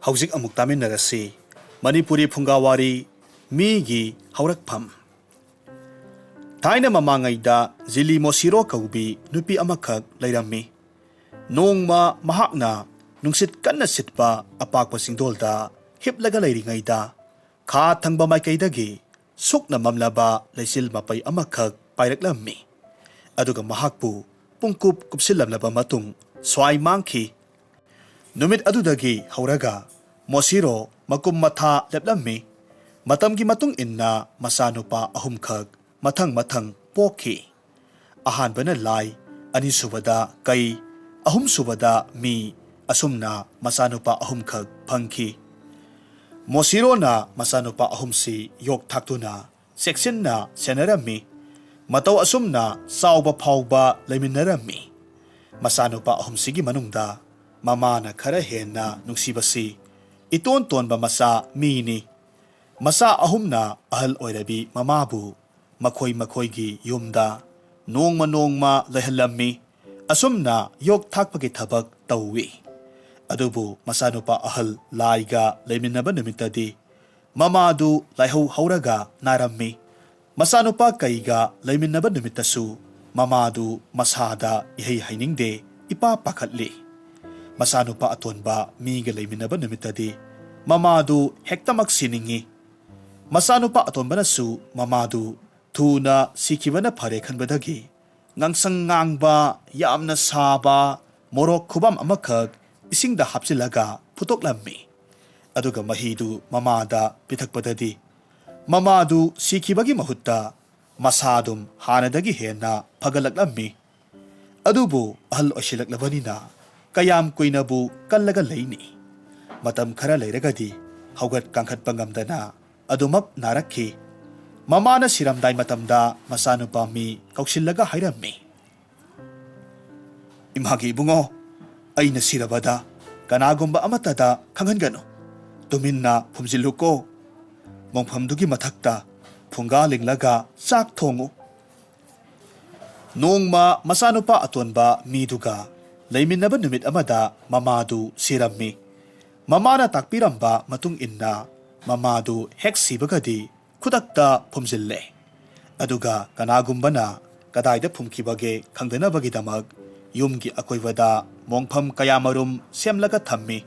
ꯍꯧꯖꯤꯛ ꯑꯃꯨꯛ ꯇꯥꯃꯤꯟꯅꯔꯁꯤ ꯃꯅꯤꯄꯨꯔꯤ ꯐꯨꯡꯒꯥꯋꯥꯔꯤ ꯃꯤꯒꯤ ꯍꯧꯔꯛꯐꯝ꯫ ꯊꯥꯏꯅ ꯃꯃꯥꯡꯉꯩꯗ ꯖꯤꯂꯤ ꯃꯣꯁꯤꯔꯣ ꯀꯧꯕꯤ ꯅꯨꯄꯤ ꯑꯃꯈꯛ ꯂꯩꯔꯝꯃꯤ꯫ ꯅꯣꯡꯃ ꯃꯍꯥꯛꯅ ꯅꯨꯡꯁꯤꯠ ꯀꯟꯅ ꯁꯤꯠꯄ ꯑꯄꯥꯛꯄ ꯆꯤꯡꯗꯣꯜꯗ ꯍꯤꯞꯂꯒ ꯂꯩꯔꯤꯉꯩꯗ ꯈꯥ ꯊꯪꯕ ꯃꯥꯏꯀꯩꯗꯒꯤ ꯁꯨꯛꯅ ꯃꯝꯂꯕ ꯂꯩꯆꯤꯜ ꯃꯄꯩ ꯑꯃꯈꯛ ꯄꯥꯏꯔꯛꯂꯝꯃꯤ꯫ ꯑꯗꯨꯒ ꯃꯍꯥꯛꯄꯨ ꯄꯨꯡꯀꯨꯞ ꯀꯨꯞꯁꯤꯜꯂꯝꯂꯕ ꯃꯇꯨꯡ ꯁ꯭ꯋꯥꯏ ꯃꯥꯡꯈꯤ꯫ ꯅꯨꯃꯤꯠ ꯑꯗꯨꯗꯒꯤ ꯍꯧꯔꯒ ꯃꯣꯁꯤꯔꯣ ꯃꯀꯨꯝ ꯃꯊꯥ ꯂꯦꯞꯂꯝꯃꯤ꯫ ꯃꯇꯝꯒꯤ ꯃꯇꯨꯡ ꯏꯟꯅ ꯃꯆꯥꯅꯨꯄꯥ ꯑꯍꯨꯝꯈꯛ ꯃꯊꯪ ꯃꯊꯪ ꯄꯣꯛꯈꯤ꯫ ꯑꯍꯥꯟꯕꯅ ꯂꯥꯏ, ꯑꯅꯤꯁꯨꯕꯗ ꯀꯩ, ꯑꯍꯨꯝꯁꯨꯕꯗ ꯃꯤ, ꯑꯁꯨꯝꯅ ꯃꯆꯥꯅꯨꯄꯥ ꯑꯍꯨꯝꯈꯛ ꯐꯪꯈꯤ꯫ ꯃꯣꯁꯤꯔꯣꯅ ꯃꯆꯥꯅꯨꯄꯥ ꯑꯍꯨꯝꯁꯤ ꯌꯣꯛ ꯊꯥꯛꯇꯨꯅ ꯆꯦꯛꯁꯤꯟꯅ ꯁꯦꯟꯅꯔꯝꯃꯤ꯫ ꯃꯇꯧ ꯑꯁꯨꯝꯅ ꯆꯥꯎꯕ ꯐꯥꯎꯕ ꯂꯩꯃꯤꯟꯅꯔꯝꯃꯤ꯫ ꯃꯆꯥꯅꯨꯄꯥ ꯑꯍꯨꯝꯁꯤꯒꯤ ꯃꯅꯨꯡꯗ ꯃꯃꯥꯅ ꯈꯔ ꯍꯦꯟꯅ ꯅꯨꯡꯁꯤꯕꯁꯤ ꯏꯇꯣꯟ ꯇꯣꯟꯕ ꯃꯆꯥ ꯃꯤꯅꯤ꯫ ꯃꯆꯥ ꯑꯍꯨꯝꯅ ꯑꯍꯜ ꯑꯣꯏꯔꯕꯤ ꯃꯃꯥꯕꯨ ꯃꯈꯣꯏ ꯃꯈꯣꯏꯒꯤ ꯌꯨꯝꯗ ꯅꯣꯡꯃ ꯅꯣꯡꯃ ꯂꯩꯍꯜꯂꯝꯃꯤ꯫ ꯑꯁꯨꯝꯅ ꯌꯣꯛ ꯊꯥꯛꯄꯒꯤ ꯊꯕꯛ ꯇꯧꯏ꯫ ꯑꯗꯨꯕꯨ ꯃꯆꯥꯅꯨꯄꯥ ꯑꯍꯜ ꯂꯥꯏꯒ ꯂꯩꯃꯤꯟꯅꯕ ꯅꯨꯃꯤꯠꯇꯗꯤ ꯃꯃꯥꯗꯨ ꯂꯥꯏꯍꯧ ꯍꯧꯔꯒ ꯅꯥꯔꯝꯃꯤ꯫ ꯃꯆꯥꯅꯨꯄꯥ ꯀꯩꯒ ꯂꯩꯃꯤꯟꯅꯕ ꯅꯨꯃꯤꯠꯇꯁꯨ ꯃꯃꯥꯗꯨ ꯃꯁꯥꯗ ꯏꯍꯩ ꯍꯩꯅꯤꯡꯗꯦ, ꯏꯄꯥ ꯄꯥꯈꯠꯂꯤ꯫ ꯃꯆꯥꯅꯨꯄꯥ ꯑꯇꯣꯟꯕ ꯃꯤꯒ ꯂꯩꯃꯤꯟꯅꯕ ꯅꯨꯃꯤꯠꯇꯗꯤ ꯃꯃꯥꯗꯨ ꯍꯦꯛꯇꯃꯛ ꯁꯤꯅꯤꯡꯉꯤ꯫ ꯃꯆꯥꯅꯨꯄꯥ ꯑꯇꯣꯟꯕꯅꯁꯨ ꯃꯃꯥꯗꯨ ꯊꯨꯅ ꯁꯤꯈꯤꯕꯅ ꯐꯔꯦ ꯈꯟꯕꯗꯒꯤ ꯉꯥꯡꯁꯪ ꯉꯥꯡꯕ ꯌꯥꯝꯅ ꯁꯥꯕ ꯃꯣꯔꯣꯛ ꯈꯨꯕꯥꯝ ꯑꯃꯈꯛ ꯏꯁꯤꯡꯗ ꯍꯥꯞꯆꯤꯜꯂꯒ ꯐꯨꯠꯇꯣꯛꯂꯝꯃꯤ꯫ ꯑꯗꯨꯒ ꯃꯍꯤꯗꯨ ꯃꯃꯥꯗ ꯄꯤꯊꯛꯄꯗꯗꯤ ꯃꯃꯥꯗꯨ ꯁꯤꯈꯤꯕꯒꯤ ꯃꯍꯨꯠꯇ ꯃꯁꯥꯗꯨꯝ ꯍꯥꯟꯅꯗꯒꯤ ꯍꯦꯟꯅ ꯐꯒꯠꯂꯛꯂꯝꯃꯤ꯫ ꯑꯗꯨꯕꯨ ꯑꯍꯜ ꯑꯣꯏꯁꯤꯜꯂꯛꯂꯕꯅꯤꯅ ꯀꯌꯥꯝ ꯀꯨꯏꯅꯕꯨ ꯀꯜꯂꯒ ꯂꯩꯅꯤ? ꯃꯇꯝ ꯈꯔ ꯂꯩꯔꯒꯗꯤ ꯍꯧꯒꯠ ꯀꯥꯡꯈꯠꯄ ꯉꯝꯗꯅ ꯑꯗꯨꯃꯛ ꯅꯥꯔꯛꯈꯤ꯫ ꯃꯃꯥꯅ ꯁꯤꯔꯝꯗꯥꯏ ꯃꯇꯝꯗ ꯃꯆꯥꯅꯨꯄꯥ ꯃꯤ ꯀꯧꯁꯤꯜꯂꯒ ꯍꯥꯏꯔꯝꯃꯤ, "ꯏꯃꯥꯒꯤ ꯏꯕꯨꯡꯉꯣ, ꯑꯩꯅ ꯁꯤꯔꯕꯗ ꯀꯅꯥꯒꯨꯝꯕ ꯑꯃꯠꯇꯗ ꯈꯪꯍꯟꯒꯅꯨ꯫ ꯇꯨꯃꯤꯟꯅ ꯐꯨꯝꯖꯤꯜꯂꯨꯀꯣ꯫ ꯃꯣꯡꯐꯝꯗꯨꯒꯤ ꯃꯊꯛꯇ ꯐꯨꯡꯒꯥ ꯂꯤꯡꯂꯒ ꯆꯥꯛ ꯊꯣꯡꯉꯨ." ꯅꯣꯡꯃ ꯃꯆꯥꯅꯨꯄꯥ ꯑꯇꯣꯟꯕ ꯃꯤꯗꯨꯒ ꯂꯩꯃꯤꯟꯅꯕ ꯅꯨꯃꯤꯠ ꯑꯃꯗ ꯃꯃꯥꯗꯨ ꯁꯤꯔꯝꯃꯤ꯫ ꯃꯃꯥꯅ ꯇꯥꯛꯄꯤꯔꯝꯕ ꯃꯇꯨꯡ ꯏꯟꯅ ꯃꯃꯥꯗꯨ ꯍꯦꯛ ꯁꯤꯕꯒꯗꯤ ꯈꯨꯗꯛꯇ ꯐꯨꯝꯖꯤꯜꯂꯦ꯫ ꯑꯗꯨꯒ ꯀꯅꯥꯒꯨꯝꯕꯅ ꯀꯗꯥꯏꯗ ꯐꯨꯝꯈꯤꯕꯒꯦ ꯈꯪꯗꯅꯕꯒꯤꯗꯃꯛ ꯌꯨꯝꯒꯤ ꯑꯀꯣꯏꯕꯗ ꯃꯣꯡꯐꯝ ꯀꯌꯥꯃꯔꯨꯝ ꯁꯦꯝꯂꯒ ꯊꯝꯃꯤ꯫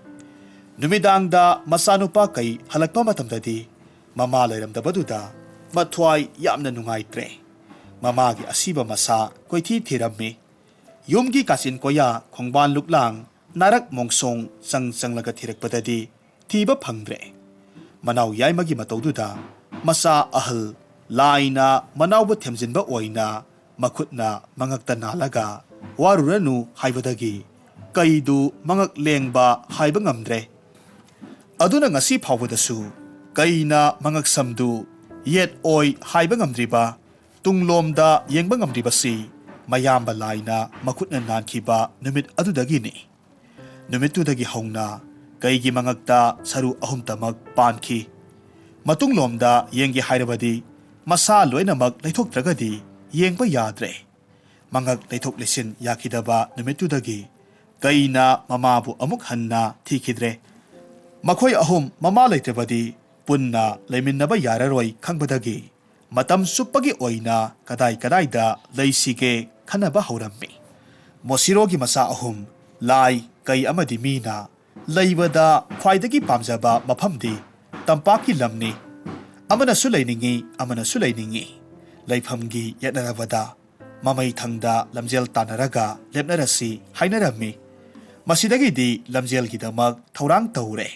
ꯅꯨꯃꯤꯗꯥꯡꯗ ꯃꯆꯥꯅꯨꯄꯥ ꯀꯩ ꯍꯜꯂꯛꯄ ꯃꯇꯝꯗꯗꯤ ꯃꯃꯥ ꯂꯩꯔꯝꯗꯕꯗꯨꯗ ꯃꯊ꯭ꯋꯥꯏ ꯌꯥꯝꯅ ꯅꯨꯡꯉꯥꯏꯇ꯭ꯔꯦ꯫ ꯃꯃꯥꯒꯤ ꯑꯁꯤꯕ ꯃꯁꯥ ꯀꯣꯏꯊꯤ ꯊꯤꯔꯝꯃꯤ꯫ ꯌꯨꯝꯒꯤ ꯀꯥꯆꯤꯟ ꯀꯣꯌꯥ ꯈꯣꯡꯕꯥꯟ ꯂꯨꯛꯂꯥꯡ ꯅꯥꯔꯛ ꯃꯣꯡꯁꯣꯡ ꯆꯪꯂꯒ ꯊꯤꯔꯛꯄꯗꯗꯤ ꯊꯤꯕ ꯐꯪꯗ꯭ꯔꯦ꯫ ꯃꯅꯥꯎ ꯌꯥꯏꯃꯒꯤ ꯃꯇꯧꯗꯨꯗ ꯃꯆꯥ ꯑꯍꯜ ꯂꯥꯏꯅ ꯃꯅꯥꯎꯕꯨ ꯊꯦꯝꯖꯤꯟꯕ ꯑꯣꯏꯅ ꯃꯈꯨꯠꯅ ꯃꯉꯛꯇ ꯅꯥꯜꯂꯒ ꯋꯥꯔꯨꯔꯅꯨ ꯍꯥꯏꯕꯗꯒꯤ ꯀꯩꯗꯨ ꯃꯉꯛ ꯂꯦꯡꯕ ꯍꯥꯏꯕ ꯉꯝꯗ꯭ꯔꯦ꯫ ꯑꯗꯨꯅ ꯉꯁꯤ ꯐꯥꯎꯕꯗꯁꯨ ꯀꯩꯅ ꯃꯉꯛ ꯁꯝꯗꯨ ꯌꯦꯠ ꯑꯣꯏ ꯍꯥꯏꯕ ꯉꯝꯗ꯭ꯔꯤꯕ, ꯇꯨꯡꯂꯣꯝꯗ ꯌꯦꯡꯕ ꯉꯝꯗ꯭ꯔꯤꯕꯁꯤ ꯃꯌꯥꯝꯕ ꯂꯥꯏꯅ ꯃꯈꯨꯠꯅ ꯅꯥꯟꯈꯤꯕ ꯅꯨꯃꯤꯠ ꯑꯗꯨꯗꯒꯤꯅꯤ꯫ ꯅꯨꯃꯤꯠꯇꯨꯗꯒꯤ ꯍꯧꯅ ꯀꯩꯒꯤ ꯃꯉꯛꯇ ꯁꯔꯨ ꯑꯍꯨꯝꯇꯃꯛ ꯄꯥꯟꯈꯤ꯫ ꯃꯇꯨꯡꯂꯣꯝꯗ ꯌꯦꯡꯒꯦ ꯍꯥꯏꯔꯕꯗꯤ ꯃꯁꯥ ꯂꯣꯏꯅꯃꯛ ꯂꯩꯊꯣꯛꯇ꯭ꯔꯒꯗꯤ ꯌꯦꯡꯕ ꯌꯥꯗ꯭ꯔꯦ꯫ ꯃꯉꯛ ꯂꯩꯊꯣꯛ ꯂꯩꯁꯤꯟ ꯌꯥꯈꯤꯗꯕ ꯅꯨꯃꯤꯠꯇꯨꯗꯒꯤ ꯀꯩꯅ ꯃꯃꯥꯕꯨ ꯑꯃꯨꯛ ꯍꯟꯅ ꯊꯤꯈꯤꯗ꯭ꯔꯦ꯫ ꯃꯈꯣꯏ ꯑꯍꯨꯝ ꯃꯃꯥ ꯂꯩꯇ꯭ꯔꯕꯗꯤ ꯄꯨꯟꯅ ꯂꯩꯃꯤꯟꯅꯕ ꯌꯥꯔꯔꯣꯏ ꯈꯪꯕꯗꯒꯤ ꯃꯇꯝ ꯆꯨꯞꯄꯒꯤ ꯑꯣꯏꯅ ꯀꯗꯥꯏꯗ ꯂꯩꯁꯤꯒꯦ ꯈꯟꯅꯕ ꯍꯧꯔꯝꯃꯤ꯫ ꯃꯣꯁꯤꯔꯣꯒꯤ ꯃꯆꯥ ꯑꯍꯨꯝ ꯂꯥꯏ, ꯀꯩ ꯑꯃꯗꯤ ꯃꯤꯅ ꯂꯩꯕꯗ ꯈ꯭ꯋꯥꯏꯗꯒꯤ ꯄꯥꯝꯖꯕ ꯃꯐꯝꯗꯤ ꯇꯝꯄꯥꯛꯀꯤ ꯂꯝꯅꯤ꯫ ꯑꯃꯅꯁꯨ ꯂꯩꯅꯤꯡꯉꯤ, ꯑꯃꯅꯁꯨ ꯂꯩꯅꯤꯡꯉꯤ꯫ ꯂꯩꯐꯝꯒꯤ ꯌꯦꯠꯅꯔꯕꯗ ꯃꯃꯩꯊꯪꯗ ꯂꯝꯖꯦꯜ ꯇꯥꯟꯅꯔꯒ ꯂꯦꯞꯅꯔꯁꯤ ꯍꯥꯏꯅꯔꯝꯃꯤ꯫ ꯃꯁꯤꯗꯒꯤꯗꯤ ꯂꯝꯖꯦꯜꯒꯤꯗꯃꯛ ꯊꯧꯔꯥꯡ ꯇꯧꯔꯦ꯫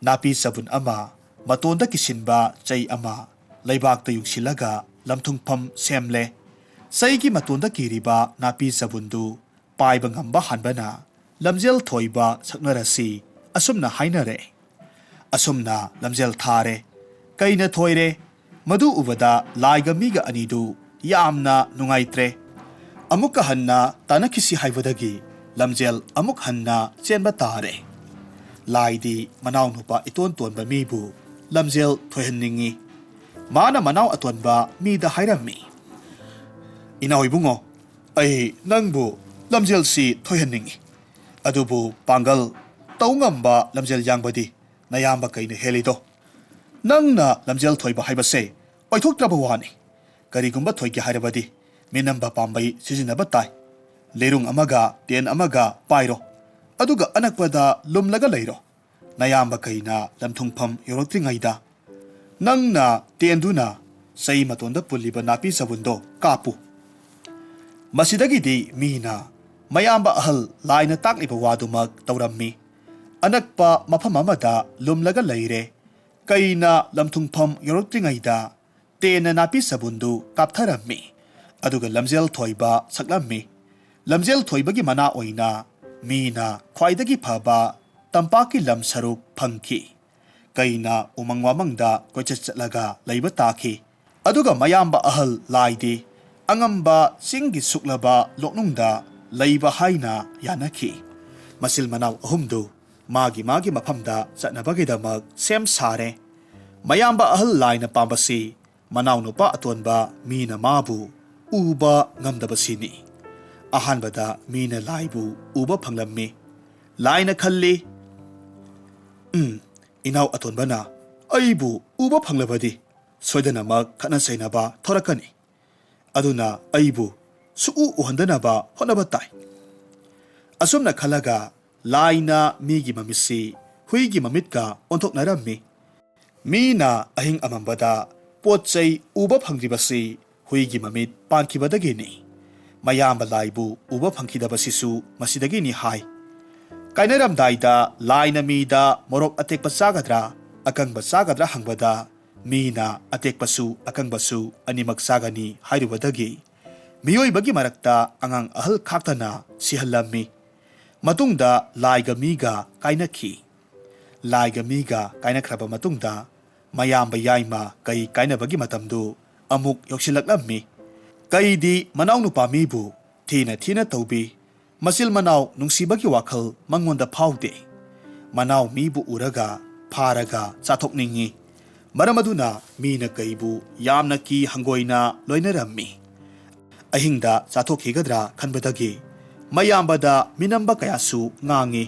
ꯅꯥꯄꯤ ꯆꯕꯨꯟ ꯑꯃ, ꯃꯇꯣꯟꯗ ꯀꯤꯁꯤꯟꯕ ꯆꯩ ꯑꯃ ꯂꯩꯕꯥꯛꯇ ꯌꯨꯡꯁꯤꯜꯂꯒ ꯂꯝꯊꯨꯡꯐꯝ ꯁꯦꯝꯂꯦ꯫ ꯆꯩꯒꯤ ꯃꯇꯣꯟꯗ ꯀꯤꯔꯤꯕ ꯅꯥꯄꯤ ꯆꯕꯨꯟꯗꯨ ꯄꯥꯏꯕ ꯉꯝꯕ ꯍꯥꯟꯕꯅ ꯂꯝꯖꯦꯜ ꯊꯣꯏꯕ ꯁꯛꯅꯔꯁꯤ ꯑꯁꯨꯝꯅ ꯍꯥꯏꯅꯔꯦ꯫ ꯑꯁꯨꯝꯅ ꯂꯝꯖꯦꯜ ꯊꯥꯔꯦ꯫ ꯀꯩꯅ ꯊꯣꯏꯔꯦ꯫ ꯃꯗꯨ ꯎꯕꯗ ꯂꯥꯏꯒ ꯃꯤꯒ ꯑꯅꯤꯗꯨ ꯌꯥꯝꯅ ꯅꯨꯡꯉꯥꯏꯇ꯭ꯔꯦ꯫ ꯑꯃꯨꯛꯀ ꯍꯟꯅ ꯇꯥꯟꯅꯈꯤꯁꯤ ꯍꯥꯏꯕꯗꯒꯤ ꯂꯝꯖꯦꯜ ꯑꯃꯨꯛ ꯍꯟꯅ ꯆꯦꯟꯕ ꯇꯥꯔꯦ꯫ ꯂꯥꯏꯗꯤ ꯃꯅꯥꯎꯅꯨꯄꯥ ꯏꯇꯣꯟ ꯇꯣꯟꯕ ꯃꯤꯕꯨ ꯂꯝꯖꯦꯜ ꯊꯣꯏꯍꯟꯅꯤꯡꯉꯤ꯫ ꯃꯥꯅ ꯃꯅꯥꯎ ꯑꯇꯣꯟꯕ ꯃꯤꯗ ꯍꯥꯏꯔꯝꯃꯤ, "ꯏꯅꯥꯎ ꯏꯕꯨꯡꯉꯣ, ꯑꯩ ꯅꯪꯕꯨ ꯂꯝꯖꯦꯜꯁꯤ ꯊꯣꯏꯍꯟꯅꯤꯡꯉꯤ꯫ ꯑꯗꯨꯕꯨ ꯄꯥꯡꯒꯜ ꯇꯧ ꯉꯝꯕ ꯂꯝꯖꯦꯜ ꯌꯥꯡꯕꯗꯤ ꯅꯌꯥꯝꯕ ꯀꯩꯅ ꯍꯦꯜꯂꯤꯗꯣ꯫ ꯅꯪꯅ ꯂꯝꯖꯦꯜ ꯊꯣꯏꯕ ꯍꯥꯏꯕꯁꯦ ꯑꯣꯏꯊꯣꯛꯇ꯭ꯔꯕ ꯋꯥꯅꯤ꯫ ꯀꯔꯤꯒꯨꯝꯕ ꯊꯣꯏꯒꯦ ꯍꯥꯏꯔꯕꯗꯤ ꯃꯤꯅꯝꯕ ꯄꯥꯝꯕꯩ ꯁꯤꯖꯤꯟꯅꯕ ꯇꯥꯏ꯫ ꯂꯤꯔꯨꯡ ꯑꯃꯒ ꯇꯦꯟ ꯑꯃꯒ ꯄꯥꯏꯔꯣ, ꯑꯗꯨꯒ ꯑꯅꯛꯄꯗ ꯂꯨꯝꯂꯒ ꯂꯩꯔꯣ꯫ ꯅꯌꯥꯝꯕ ꯀꯩꯅ ꯂꯝꯊꯨꯡꯐꯝ ꯌꯧꯔꯛꯇ꯭ꯔꯤꯉꯩꯗ ꯅꯪꯅ ꯇꯦꯟꯗꯨꯅ ꯆꯩ ꯃꯇꯣꯟꯗ ꯄꯨꯜꯂꯤꯕ ꯅꯥꯄꯤ ꯆꯕꯨꯟꯗꯣ ꯀꯥꯞꯄꯨ." ꯃꯁꯤꯗꯒꯤꯗꯤ ꯃꯤꯅ ꯃꯌꯥꯝꯕ ꯑꯍꯜ ꯂꯥꯏꯅ ꯇꯥꯛꯂꯤꯕ ꯋꯥꯗꯨꯃꯛ ꯇꯧꯔꯝꯃꯤ꯫ ꯑꯅꯛꯄ ꯃꯐꯝ ꯑꯃꯗ ꯂꯨꯝꯂꯒ ꯂꯩꯔꯦ꯫ ꯀꯩꯅ ꯂꯝꯊꯨꯡꯐꯝ ꯌꯧꯔꯛꯇ꯭ꯔꯤꯉꯩꯗ ꯇꯦꯟꯅ ꯅꯥꯄꯤ ꯆꯕꯨꯟꯗꯨ ꯀꯥꯞꯊꯔꯝꯃꯤ꯫ ꯑꯗꯨꯒ ꯂꯝꯖꯦꯜ ꯊꯣꯏꯕ ꯁꯛꯂꯝꯃꯤ꯫ ꯂꯝꯖꯦꯜ ꯊꯣꯏꯕꯒꯤ ꯃꯅꯥ ꯑꯣꯏꯅ ꯃꯤꯅ ꯈ꯭ꯋꯥꯏꯗꯒꯤ ꯐꯕ ꯇꯝꯄꯥꯛꯀꯤ ꯂꯝ ꯁꯔꯨꯛ ꯐꯪꯈꯤ꯫ ꯀꯩꯅ ꯎꯃꯪ ꯋꯥꯃꯪꯗ ꯀꯣꯏꯆꯠ ꯆꯠꯂꯒ ꯂꯩꯕ ꯇꯥꯈꯤ꯫ ꯑꯗꯨꯒ ꯃꯌꯥꯝꯕ ꯑꯍꯜ ꯂꯥꯏꯗꯤ ꯑꯉꯝꯕ ꯆꯤꯡꯒꯤ ꯁꯨꯛꯂꯕ ꯂꯣꯛꯅꯨꯡꯗ ꯂꯩꯕ ꯍꯥꯏꯅ ꯌꯥꯅꯈꯤ꯫ ꯃꯆꯤꯜ ꯃꯅꯥꯎ ꯑꯍꯨꯝꯗꯨ ꯃꯥꯒꯤ ꯃꯐꯝꯗ ꯆꯠꯅꯕꯒꯤꯗꯃꯛ ꯁꯦꯝ ꯁꯥꯔꯦ꯫ ꯃꯌꯥꯝꯕ ꯑꯍꯜ ꯂꯥꯏꯅ ꯄꯥꯝꯕꯁꯤ ꯃꯅꯥꯎꯅꯨꯄꯥ ꯑꯇꯣꯟꯕ ꯃꯤꯅ ꯃꯥꯕꯨ ꯎꯕ ꯉꯝꯗꯕꯁꯤꯅꯤ꯫ ꯑꯍꯥꯟꯕꯗ ꯃꯤꯅ ꯂꯥꯏꯕꯨ ꯎꯕ ꯐꯪꯂꯝꯃꯤ꯫ ꯂꯥꯏꯅ ꯈꯜꯂꯤ, ꯏꯅꯥꯎ ꯑꯇꯣꯟꯕꯅ ꯑꯩꯕꯨ ꯎꯕ ꯐꯪꯂꯕꯗꯤ ꯁꯣꯏꯗꯅꯃꯛ ꯈꯠꯅ ꯆꯩꯅꯕ ꯊꯣꯔꯛꯀꯅꯤ꯫ ꯑꯗꯨꯅ ꯑꯩꯕꯨ ꯁꯨꯛꯎ ꯎꯍꯟꯗꯅꯕ ꯍꯣꯠꯅꯕ ꯇꯥꯏ꯫ ꯑꯁꯨꯝꯅ ꯈꯜꯂꯒ ꯂꯥꯏꯅ ꯃꯤꯒꯤ ꯃꯃꯤꯠꯁꯤ ꯍꯨꯏꯒꯤ ꯃꯃꯤꯠꯀ ꯑꯣꯟꯊꯣꯛꯅꯔꯝꯃꯤ꯫ ꯃꯤꯅ ꯑꯍꯤꯡ ꯑꯃꯝꯕꯗ ꯄꯣꯠ ꯆꯩ ꯎꯕ ꯐꯪꯗ꯭ꯔꯤꯕꯁꯤ ꯍꯨꯏꯒꯤ ꯃꯃꯤꯠ ꯄꯥꯟꯈꯤꯕꯗꯒꯤꯅꯤ꯫ ꯃꯌꯥꯝꯕ ꯂꯥꯏꯕꯨ ꯎꯕ ꯐꯪꯈꯤꯗꯕꯁꯤꯁꯨ ꯃꯁꯤꯗꯒꯤꯅꯤ ꯍꯥꯏ꯫ ꯀꯥꯏꯅꯔꯝꯗꯥꯏꯗ ꯂꯥꯏꯅ ꯃꯤꯗ ꯃꯣꯔꯣꯛ ꯑꯇꯦꯛꯄ ꯆꯥꯒꯗ꯭ꯔꯥ ꯑꯀꯪꯕ ꯆꯥꯒꯗ꯭ꯔꯥ ꯍꯪꯕꯗ ꯃꯤꯅ ꯑꯇꯦꯛꯄꯁꯨ ꯑꯀꯪꯕꯁꯨ ꯑꯅꯤꯃꯛ ꯆꯥꯒꯅꯤ ꯍꯥꯏꯔꯨꯕꯗꯒꯤ ꯃꯤꯑꯣꯏꯕꯒꯤ ꯃꯔꯛꯇ ꯑꯉꯥꯡ ꯑꯍꯜ ꯈꯥꯛꯇꯅ ꯁꯤꯍꯜꯂꯝꯃꯤ꯫ ꯃꯇꯨꯡꯗ ꯂꯥꯏꯒ ꯃꯤꯒ ꯀꯥꯏꯅꯈꯤ꯫ ꯂꯥꯏꯒ ꯃꯤꯒ ꯀꯥꯏꯅꯈ꯭ꯔꯕ ꯃꯇꯨꯡꯗ ꯃꯌꯥꯝꯕ ꯌꯥꯏꯃ ꯀꯩ ꯀꯥꯏꯅꯕꯒꯤ ꯃꯇꯝꯗꯨ ꯑꯃꯨꯛ ꯌꯧꯁꯤꯜꯂꯛꯂꯝꯃꯤ꯫ ꯀꯩꯗꯤ ꯃꯅꯥꯎꯅꯨꯄꯥ ꯃꯤꯕꯨ ꯊꯤꯅ ꯇꯧꯕꯤ꯫ ꯃꯆꯤꯜ ꯃꯅꯥꯎ ꯅꯨꯡꯁꯤꯕꯒꯤ ꯋꯥꯈꯜ ꯃꯉꯣꯟꯗ ꯐꯥꯎꯗꯦ꯫ ꯃꯅꯥꯎ ꯃꯤꯕꯨ ꯎꯔꯒ ꯐꯥꯔꯒ ꯆꯥꯊꯣꯛꯅꯤꯡꯉꯤ꯫ ꯃꯔꯝ ꯑꯗꯨꯅ ꯃꯤꯅ ꯀꯩꯕꯨ ꯌꯥꯝꯅ ꯀꯤ ꯍꯪꯒꯣꯏꯅ ꯂꯣꯏꯅꯔꯝꯃꯤ꯫ ꯑꯍꯤꯡꯗ ꯆꯥꯊꯣꯛꯈꯤꯒꯗ꯭ꯔꯥ ꯈꯟꯕꯗꯒꯤ ꯃꯌꯥꯝꯕꯗ ꯃꯤꯅꯝꯕ ꯀꯌꯥꯁꯨ ꯉꯥꯡꯉꯤ꯫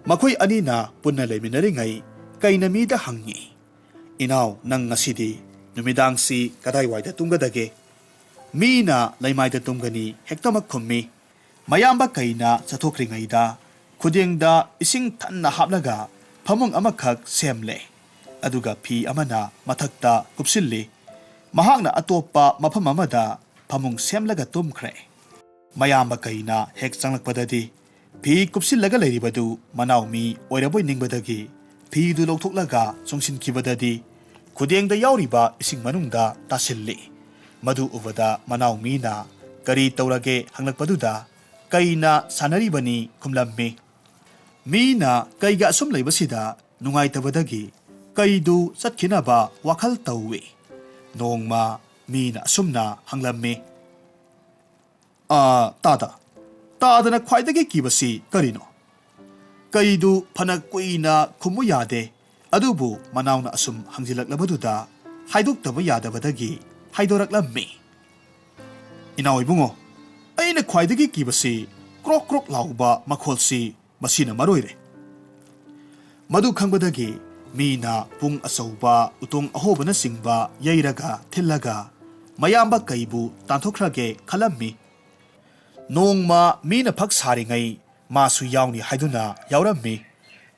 ꯃꯈꯣꯏ ꯑꯅꯤꯅ ꯄꯨꯟꯅ ꯂꯩꯃꯤꯟꯅꯔꯤꯉꯩ ꯀꯩꯅ ꯃꯤꯗ ꯍꯪꯉꯤ, "ꯏꯅꯥꯎ, ꯅꯪ ꯉꯁꯤꯗꯤ ꯅꯨꯃꯤꯗꯥꯡꯁꯤ ꯀꯗꯥꯏꯋꯥꯏꯗ ꯇꯨꯝꯒꯗꯒꯦ?" ꯃꯤꯅ ꯂꯩꯃꯥꯏꯗ ꯇꯨꯝꯒꯅꯤ ꯍꯦꯛꯇꯃꯛ ꯈꯨꯝꯃꯤ꯫ ꯃꯌꯥꯝꯕ ꯀꯩꯅ ꯆꯠꯊꯣꯛꯈ꯭ꯔꯤꯉꯩꯗ ꯈꯨꯗꯦꯡꯗ ꯏꯁꯤꯡ ꯊꯟꯅ ꯍꯥꯞꯂꯒ ꯐꯃꯨꯡ ꯑꯃꯈꯛ ꯁꯦꯝꯂꯦ ꯑꯗꯨꯒ ꯐꯤ ꯑꯃꯅ ꯃꯊꯛꯇ ꯀꯨꯞꯁꯤꯜꯂꯤ ꯃꯍꯥꯛꯅ ꯑꯇꯣꯞꯄ ꯃꯐꯝ ꯑꯃꯗ ꯐꯃꯨꯡ ꯁꯦꯝꯂꯒ ꯇꯨꯝꯈ꯭ꯔꯦ ꯃꯌꯥꯝꯕ ꯀꯩꯅ ꯍꯦꯛ ꯆꯪꯂꯛꯄꯗꯗꯤ ꯐꯤ ꯀꯨꯞꯁꯤꯜꯂꯒ ꯂꯩꯔꯤꯕꯗꯨ ꯃꯅꯥꯎꯃꯤ ꯑꯣꯏꯔꯕꯣꯏ ꯅꯤꯡꯕꯗꯒꯤ ꯐꯤꯗꯨ ꯂꯧꯊꯣꯛꯂꯒ ꯆꯨꯡꯁꯤꯟꯈꯤꯕꯗꯗꯤ ꯈꯨꯗꯦꯡꯗ ꯌꯥꯎꯔꯤꯕ ꯏꯁꯤꯡ ꯃꯅꯨꯡꯗ ꯇꯥꯁꯤꯜꯂꯤ ꯃꯗꯨ ꯎꯕꯗ ꯃꯅꯥꯎꯃꯤꯅ ꯀꯔꯤ ꯇꯧꯔꯒꯦ ꯍꯪꯂꯛꯄꯗꯨꯗ ꯀꯩꯅ ꯁꯥꯟꯅꯔꯤꯕꯅꯤ ꯈꯨꯝꯂꯝꯃꯤ ꯃꯤꯅ ꯀꯩꯒ ꯑꯁꯨꯝ ꯂꯩꯕꯁꯤꯗ ꯅꯨꯡꯉꯥꯏꯇꯕꯗꯒꯤ ꯀꯩꯗꯨ ꯆꯠꯈꯤꯅꯕ ꯋꯥꯈꯜ ꯇꯧꯏ ꯅꯣꯡꯃ ꯃꯤꯅ ꯑꯁꯨꯝꯅ ꯍꯪꯂꯝꯃꯤ ꯇꯥꯗꯅ ꯈ꯭ꯋꯥꯏꯗꯒꯤ ꯀꯤꯕꯁꯤ ꯀꯔꯤꯅꯣ ꯀꯩꯗꯨ ꯐꯅ ꯀꯨꯏꯅ ꯈꯨꯝꯃꯨ ꯌꯥꯗꯦ ꯑꯗꯨꯕꯨ ꯃꯅꯥꯎꯅ ꯑꯁꯨꯝ ꯍꯪꯖꯤꯜꯂꯛꯂꯕꯗꯨꯗ ꯍꯥꯏꯗꯣꯛꯇꯕ ꯌꯥꯗꯕꯗꯒꯤ ꯍꯥꯏꯗꯣꯔꯛꯂꯝꯃꯤ ꯏꯅꯥꯎ ꯏꯕꯨꯡꯉꯣ ꯑꯩꯅ ꯈ꯭ꯋꯥꯏꯗꯒꯤ ꯀꯤꯕꯁꯤ ꯀ꯭ꯔꯣꯛ ꯀ꯭ꯔꯣꯛ ꯂꯥꯎꯕ ꯃꯈꯣꯜꯁꯤ ꯃꯁꯤꯅ ꯃꯔꯣꯏꯔꯦ ꯃꯗꯨ ꯈꯪꯕꯗꯒꯤ ꯃꯤꯅ ꯄꯨꯡ ꯑꯆꯧꯕ ꯎꯇꯣꯡ ꯑꯍꯣꯕꯅꯆꯤꯡꯕ ꯌꯩꯔꯒ ꯊꯤꯜꯂꯒ ꯃꯌꯥꯝꯕ ꯀꯩꯕꯨ ꯇꯥꯟꯊꯣꯛꯈ꯭ꯔꯒꯦ ꯈꯜꯂꯝꯃꯤ ꯅꯣꯡꯃ ꯃꯤꯅ ꯐꯛ ꯁꯥꯔꯤꯉꯩ ꯃꯥꯁꯨ ꯌꯥꯎꯅꯤ ꯍꯥꯏꯗꯨꯅ ꯌꯥꯎꯔꯝꯃꯤ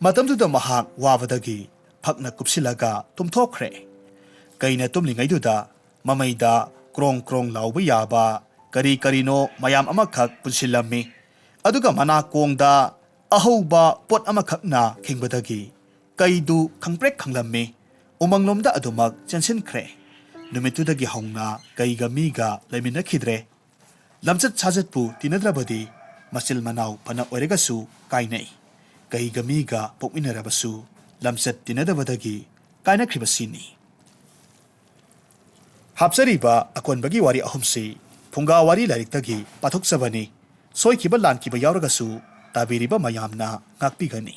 ꯃꯇꯝꯗꯨꯗ ꯃꯍꯥꯛ ꯋꯥꯕꯗꯒꯤ ꯐꯛꯅ ꯀꯨꯞꯁꯤꯜꯂꯒ ꯇꯨꯝꯊꯣꯛꯈ꯭ꯔꯦ ꯀꯩꯅ ꯇꯨꯝꯂꯤꯉꯩꯗꯨꯗ ꯃꯃꯩꯗ ꯀ꯭ꯔꯣꯡ ꯀ꯭ꯔꯣꯡ ꯂꯥꯎꯕ ꯌꯥꯕ ꯀꯔꯤ ꯀꯔꯤꯅꯣ ꯃꯌꯥꯝ ꯑꯃꯈꯛ ꯄꯨꯟꯁꯤꯜꯂꯝꯃꯤ ꯑꯗꯨꯒ ꯃꯅꯥꯀꯣꯡꯗ ꯑꯍꯧꯕ ꯄꯣꯠ ꯑꯃꯈꯛꯅ ꯈꯤꯡꯕꯗꯒꯤ ꯀꯩꯗꯨ ꯈꯪꯄ꯭ꯔꯦꯛ ꯈꯪꯂꯝꯃꯤ ꯎꯃꯪꯂꯣꯝꯗ ꯑꯗꯨꯃꯛ ꯆꯦꯟꯁꯤꯟꯈ꯭ꯔꯦ ꯅꯨꯃꯤꯠꯇꯨꯗꯒꯤ ꯍꯧꯅ ꯀꯩꯒ ꯃꯤꯒ ꯂꯩꯃꯤꯟꯅꯈꯤꯗ꯭ꯔꯦ ꯂꯝꯆꯠ ꯁꯥꯖꯠꯄꯨ ꯇꯤꯟꯅꯗ꯭ꯔꯕꯗꯤ ꯃꯆꯤꯜ ꯃꯅꯥꯎ ꯐꯅ ꯑꯣꯏꯔꯒꯁꯨ ꯀꯥꯏꯅꯩ ꯀꯩꯒ ꯃꯤꯒ ꯄꯣꯛꯃꯤꯟꯅꯔꯕꯁꯨ ꯂꯝꯆꯠ ꯇꯤꯟꯅꯗꯕꯗꯒꯤ ꯀꯥꯏꯅꯈ꯭ꯔꯤꯕꯁꯤꯅꯤ ꯍꯥꯞꯆꯔꯤꯕ ꯑꯀꯣꯟꯕꯒꯤ ꯋꯥꯔꯤ ꯑꯍꯨꯝꯁꯤ ꯐꯨꯡꯒꯥ ꯋꯥꯔꯤ ꯂꯥꯏꯔꯤꯛꯇꯒꯤ ꯄꯥꯊꯣꯛꯆꯕꯅꯤ ꯁꯣꯏꯈꯤꯕ ꯂꯥꯟꯈꯤꯕ ꯌꯥꯎꯔꯒꯁꯨ ꯇꯥꯕꯤꯔꯤꯕ ꯃꯌꯥꯝꯅ ꯉꯥꯛꯄꯤꯒꯅꯤ